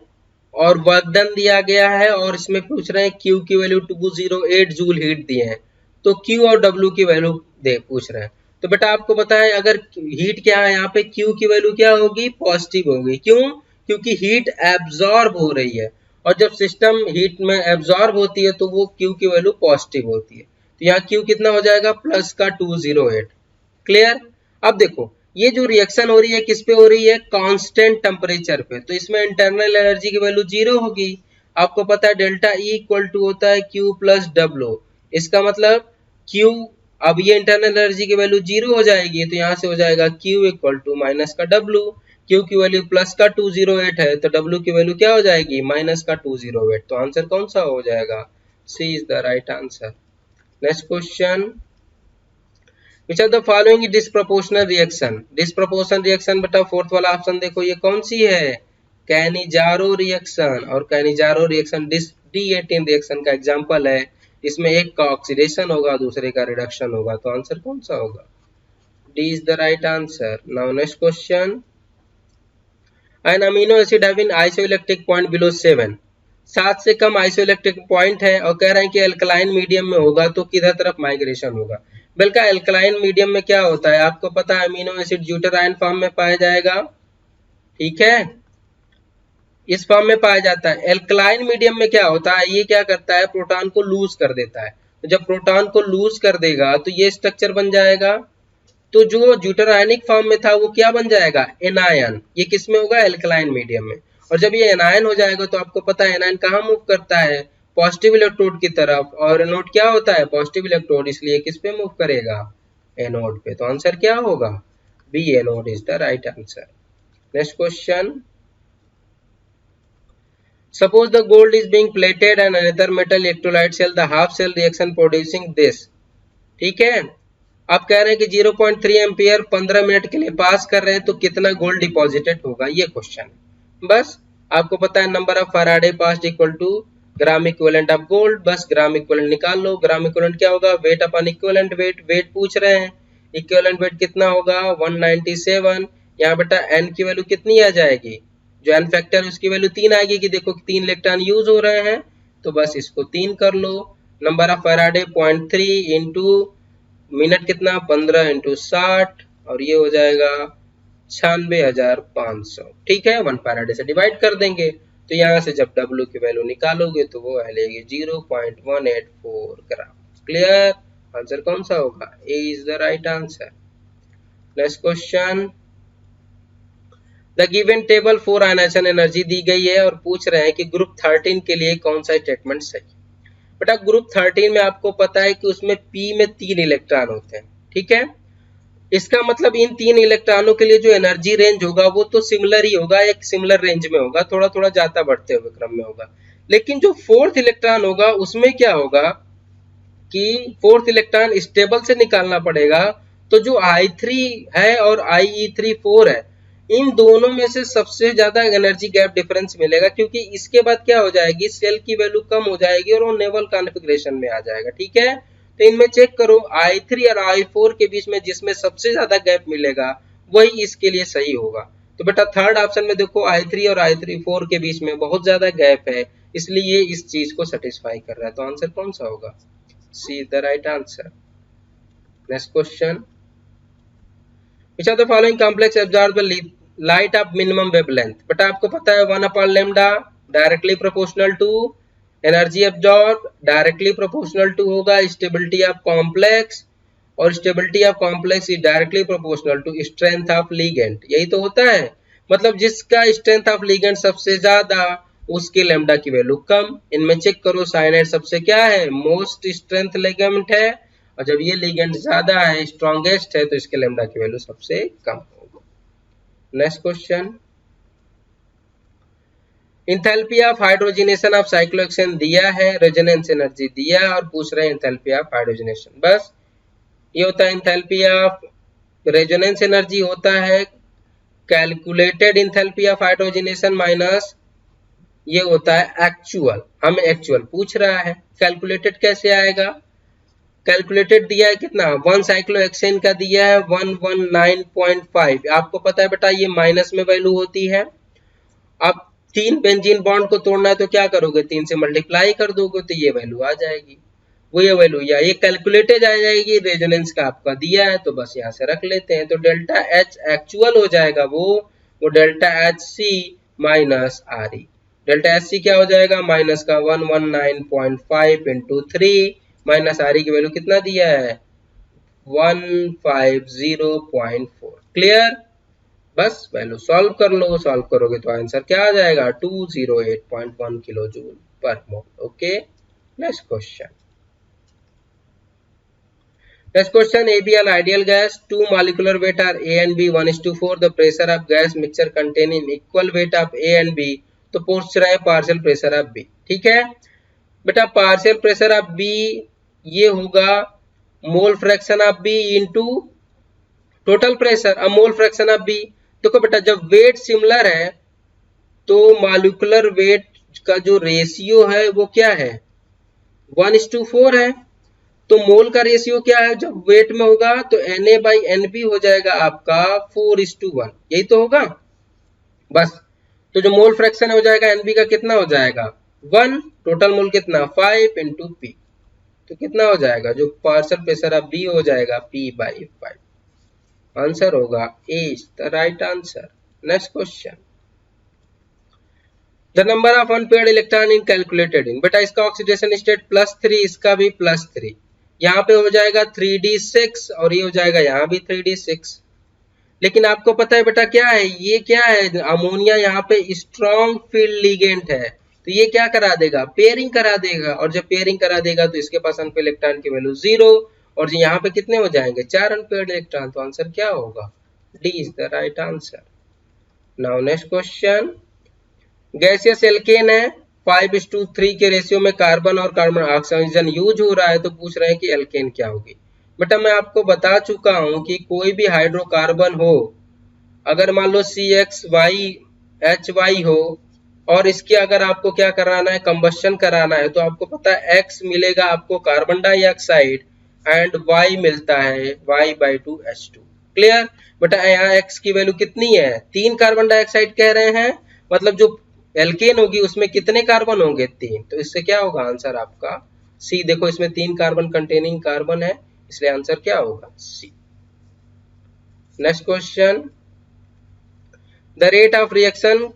और वर्क डन दिया गया है और इसमें पूछ रहे हैं Q की वैल्यू 208 जूल हीट दिए हैं, तो Q और W की वैल्यू दे पूछ रहे हैं। तो बेटा आपको पता है अगर हीट क्या है, यहाँ पे Q की वैल्यू क्या होगी? पॉजिटिव होगी। क्यों? क्योंकि हीट एब्जॉर्ब हो रही है और जब सिस्टम हीट में एब्जॉर्ब होती है तो वो Q की वैल्यू पॉजिटिव होती है। तो यहाँ Q कितना हो जाएगा? प्लस का 208। क्लियर? अब देखो ये जो रिएक्शन हो रही है किस पे हो रही है? कांस्टेंट टेम्परेचर पे, तो इसमें इंटरनल एनर्जी की वैल्यू 0 होगी। आपको पता है डेल्टा E इक्वल टू होता है Q प्लस W। इसका मतलब Q, अब ये इंटरनल एनर्जी की वैल्यू 0 हो जाएगी, तो यहाँ से हो जाएगा Q इक्वल टू माइनस का W। Q की वैल्यू प्लस का 208 है तो W की वैल्यू क्या हो जाएगी? माइनस का 208। तो आंसर कौन सा हो जाएगा? C is the right answer. Next question, which of the following is disproportional reaction। Disproportional reaction बेटा फोर्थ वाला ऑप्शन देखो, ये कौन सी है? Cannizzaro reaction. और कैनिजारो रिएक्शन D18 रिएक्शन का एग्जांपल है। इसमें एक का ऑक्सीडेशन होगा, दूसरे का रिडक्शन होगा, तो आंसर कौन सा होगा? D is the right answer. Now next question, an amino acid have in isoelectric point below 7, 7 से कम आइसोइलेक्ट्रिक पॉइंट है और कह रहे हैं कि एल्कलाइन मीडियम में होगा तो किधर तरफ माइग्रेशन होगा। बल्कि एल्कलाइन मीडियम में क्या होता है आपको पता है, अमीनो एसिड ड्यूटेराइन फॉर्म में पाया जाएगा, ठीक है, इस फॉर्म में पाया जाता है। एल्कलाइन मीडियम में क्या होता है, ये क्या करता है, प्रोटॉन को लूज कर देता है। तो जब प्रोटॉन को लूज कर देगा तो ये स्ट्रक्चर बन जाएगा। तो जो ड्यूटेरायनिक फॉर्म में था वो क्या बन जाएगा, एनायन। ये किस में होगा, एल्कलाइन मीडियम में। और जब ये एनायन हो जाएगा तो आपको पता है एनायन कहाँ मूव करता है, पॉजिटिव इलेक्ट्रोड की तरफ, और एनोड क्या होता है, पॉजिटिव इलेक्ट्रोड, इसलिए किस पे मूव करेगा, एनोड पे। तो आंसर क्या होगा, B anode is the right answer. Next question, suppose the gold is being plated and another metal electrolyte cell, the half cell reaction producing this, ठीक है। आप कह रहे हैं कि 0.3 एम्पियर 15 मिनट के लिए पास कर रहे हैं तो कितना गोल्ड डिपॉजिटेड होगा, ये क्वेश्चन। बस आपको पता है number of Faraday passed equal to gram equivalent of gold, बस ग्राम इक्विवेलेंट निकाल लो। ग्राम इक्विवेलेंट क्या होगा, weight upon equivalent weight, weight पूछ रहे हैं, इक्विवेलेंट वेट कितना होगा 197। यहाँ बेटा एन की वैल्यू कितनी आ जाएगी, जो एन फैक्टर उसकी वैल्यू 3 आएगी कि देखो 3 इलेक्ट्रॉन यूज हो रहे हैं, तो बस इसको 3 कर लो। Number of Faraday 0.3 into minute कितना 15 इंटू 60, और ये हो जाएगा 96,500, ठीक है। 1 फैराडे से डिवाइड कर देंगे तो यहाँ से जब W की वैल्यू निकालोगे तो वो आएगी 0.184 ग्राम। क्लियर, आंसर कौन सा होगा, A is the right answer. Next question, the given table 4 ionisation energy दी गई है और पूछ रहे हैं कि ग्रुप 13 के लिए कौन सा स्टेटमेंट सही। बेटा ग्रुप 13 में आपको पता है कि उसमें P में 3 इलेक्ट्रॉन होते हैं, ठीक है। इसका मतलब इन 3 इलेक्ट्रॉनों के लिए जो एनर्जी रेंज होगा वो तो सिमिलर ही होगा, एक सिमिलर रेंज में होगा, थोड़ा थोड़ा जाता बढ़ते हुए क्रम में होगा। लेकिन जो 4th इलेक्ट्रॉन होगा उसमें क्या होगा कि 4th इलेक्ट्रॉन स्टेबल से निकालना पड़ेगा। तो जो I3 है और IE34 है, इन दोनों में से सबसे ज्यादा एनर्जी गैप डिफरेंस मिलेगा, क्योंकि इसके बाद क्या हो जाएगी, सेल की वैल्यू कम हो जाएगी और वो नेवल कॉन्फ़िगरेशन में आ जाएगा, ठीक है। तो इनमें चेक करो I3 और I4 के बीच में जिसमें सबसे ज्यादा गैप मिलेगा वही इसके लिए सही होगा। तो बेटा थर्ड ऑप्शन में देखो I3 और I34 के बीच में बहुत ज्यादा गैप है, इसलिए इस चीज को सेटिस्फाई कर रहा है। तो आंसर कौन सा होगा, see the right answer. Next question, which of the following complex absorb the light of minimum wavelength। But आपको पता है 1 lambda directly proportional to energy absorb, directly proportional to होगा स्टेबिलिटी ऑफ कॉम्प्लेक्स, और stability of complex is directly proportional to strength of ligand. यही तो होता है, मतलब जिसका स्ट्रेंथ ऑफ लिगेंड सबसे ज्यादा उसके लैम्डा की वैल्यू कम। इनमें चेक करो साइनाइड सबसे क्या है, मोस्ट स्ट्रेंथ लिगेंड है, और जब ये लिगेंड ज्यादा है, स्ट्रॉन्गेस्ट है, तो इसके लैम्डा की वैल्यू सबसे कम होगा। Next question, enthalpy of hydrogenation of cyclohexane दिया है, रेजोनेंस एनर्जी दिया है, और पूछ रहे हैं इंथैल्पी ऑफ हाइड्रोजनेशन। बस ये होता है इंथैल्पी ऑफ रेजोनेंस एनर्जी होता है calculated enthalpy of hydrogenation minus ये होता है एक्चुअल। हमें एक्चुअल पूछ रहा है, कैलकुलेटेड कैसे आएगा, कैलकुलेटेड दिया है कितना 1 साइक्लोहेक्सेन का दिया है 119.5। आपको पता है बेटा ये माइनस में वैल्यू होती है। अब 3 बेंजीन बॉन्ड को तोड़ना है तो क्या करोगे, 3 से मल्टीप्लाई कर दोगे तो ये वैल्यू आ जाएगी, वो ये वैल्यू या ये कैलकुलेटेड आ जाएगी, रेजोनेंस का आपका दिया है तो बस यहाँ से रख लेते हैं। तो डेल्टा एच एक्चुअल हो जाएगा वो delta H C minus R E. Delta H C क्या हो जाएगा, माइनस का 119.5 इंटू 3 माइनस आर ई की वैल्यू कितना दिया है 150.4। क्लियर, बस वैल्यू सॉल्व कर लो, सॉल्व करोगे तो आंसर क्या आ जाएगा 208.1 किलो जूल पर मोल। Okay, next question. Next question, ABL ideal gas, 2 molecular weight are A and B 1:4, the pressure of gas mixture containing equal weight of A and B, तो पूछ रहा है पार्शियल प्रेशर ऑफ B, ठीक है बेटा। Partial pressure of B ये होगा मोल fraction of B into total pressure. अब मोल फ्रैक्शन ऑफ B देखो बेटा, जब वेट सिमिलर है तो मॉलिक्यूलर वेट का जो रेशियो है वो क्या है 1:4 है। तो मोल का रेशियो क्या है, जब वेट में होगा तो Na/Nb हो जाएगा आपका 4:1, यही तो होगा। बस तो जो मोल फ्रैक्शन हो जाएगा एनबी का कितना हो जाएगा 1, टोटल मोल कितना 5 इंटू पी, तो कितना हो जाएगा जो पार्शियल प्रेशर ऑफ बी हो जाएगा P/5। आंसर होगा A is the right answer. Next question, the number of unpaired electron in calculated in, बेटा इसका ऑक्सीडेशन स्टेट +3, इसका भी +3, यहाँ पे हो जाएगा 3d6 और ये हो जाएगा यहाँ भी 3d6। लेकिन आपको पता है बेटा क्या है, ये क्या है, अमोनिया यहाँ पे स्ट्रॉन्ग फील्ड लिगेंड है, तो ये क्या करा देगा पेयरिंग करा देगा, और जब पेयरिंग करा देगा तो इसके पास अनपेयर्ड इलेक्ट्रॉन की वैल्यू 0, और यहाँ पे कितने हो जाएंगे 4 अनपेयर्ड इलेक्ट्रॉन, तो आंसर क्या होगा D is the right answer. Now next question, gaseous alkane है, 5:3 के रेशियो में कार्बन और कार्बन ऑक्सीजन यूज हो रहा है, तो पूछ रहे हैं कि एल्केन क्या होगी। बेटा मैं आपको बता चुका हूं कि कोई भी हाइड्रोकार्बन हो, अगर मान लो CXYHY हो और इसके अगर आपको क्या कराना है कंबस्शन कराना है, तो आपको पता है X मिलेगा आपको कार्बन डाइऑक्साइड एंड Y मिलता है Y/2H2। क्लियर बेटा, यहाँ X की वैल्यू कितनी है 3 कार्बन डाइऑक्साइड कह रहे हैं, मतलब जो एल्केन होगी उसमें कितने कार्बन होंगे 3, तो इससे क्या होगा आंसर आपका सी। देखो इसमें 3 कार्बन कंटेनिंग कार्बन है, इसलिए आंसर क्या होगा C. Next question, the rate of reaction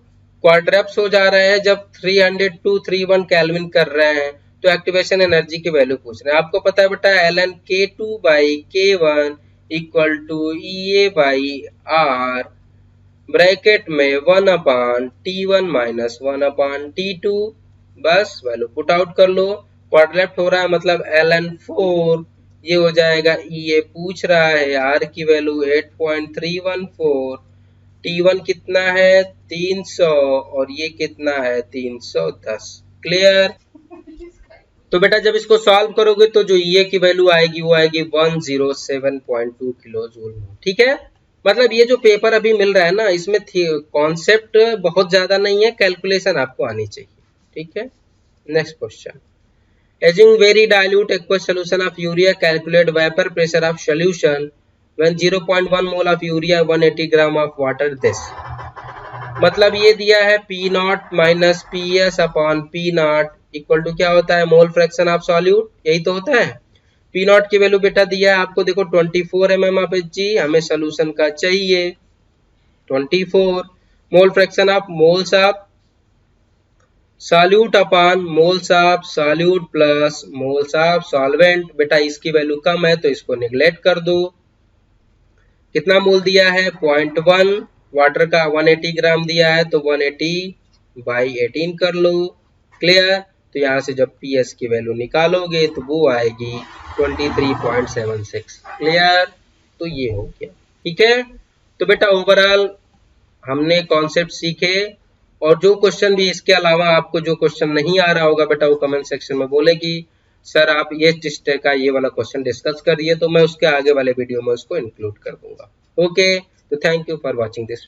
quadruples हो जा रहा है जब 300 to 31 केल्विन कर रहे हैं, तो एक्टिवेशन एनर्जी की वैल्यू पूछ रहे हैं। आपको पता है बेटा ln K2/K1 equal to EA/R bracket में 1/T1 माइनस 1/T2, बस वैल्यू पुट आउट कर लो। क्वाड्रप्ट हो रहा है मतलब ln4, ये हो जाएगा EA पूछ रहा है, R की वैल्यू 8.314, T1 कितना है 300 और ये कितना है 310। क्लियर, तो बेटा जब इसको सॉल्व करोगे तो जो EA की वैल्यू आएगी वो आएगी 107.2 किलो जूल। ठीक है, मतलब ये जो पेपर अभी मिल रहा है ना, इसमें कॉन्सेप्ट बहुत ज्यादा नहीं है, कैलकुलेशन आपको आनी चाहिए। ठीक है, next question, assume very dilute aqueous solution of urea, calculate vapour pressure of solution when 0.1 mole of urea 180 gram of water this. मतलब ये दिया है P0 minus PS upon P0 equal to क्या होता है मोल फ्रैक्शन ऑफ सॉल्यूट, यही तो होता है। P0 की वैल्यू बेटा दिया है आपको, देखो 24 mm ऑफ Hg, हमें सोल्यूशन का चाहिए 24, मोल fraction of moles of solute upon moles of solute plus moles of solvent. बेटा इसकी वैल्यू कम है तो इसको निगलेक्ट कर दो। कितना मोल दिया है 0.1, वाटर का 180 ग्राम दिया है तो 180/18 कर लो। क्लियर, तो यहाँ से जब PS की वैल्यू निकालोगे तो वो आएगी 23.76। क्लियर, तो ये हो गया। ठीक है, तो बेटा ओवरऑल हमने कॉन्सेप्ट सीखे, और जो क्वेश्चन भी इसके अलावा आपको जो क्वेश्चन नहीं आ रहा होगा बेटा वो कमेंट सेक्शन में बोलेगी सर आप ये टेस्ट का ये वाला क्वेश्चन डिस्कस करिए, तो मैं उसके आगे वाले वीडियो में उसको इंक्लूड कर दूंगा। ओके, तो thank you for watching this.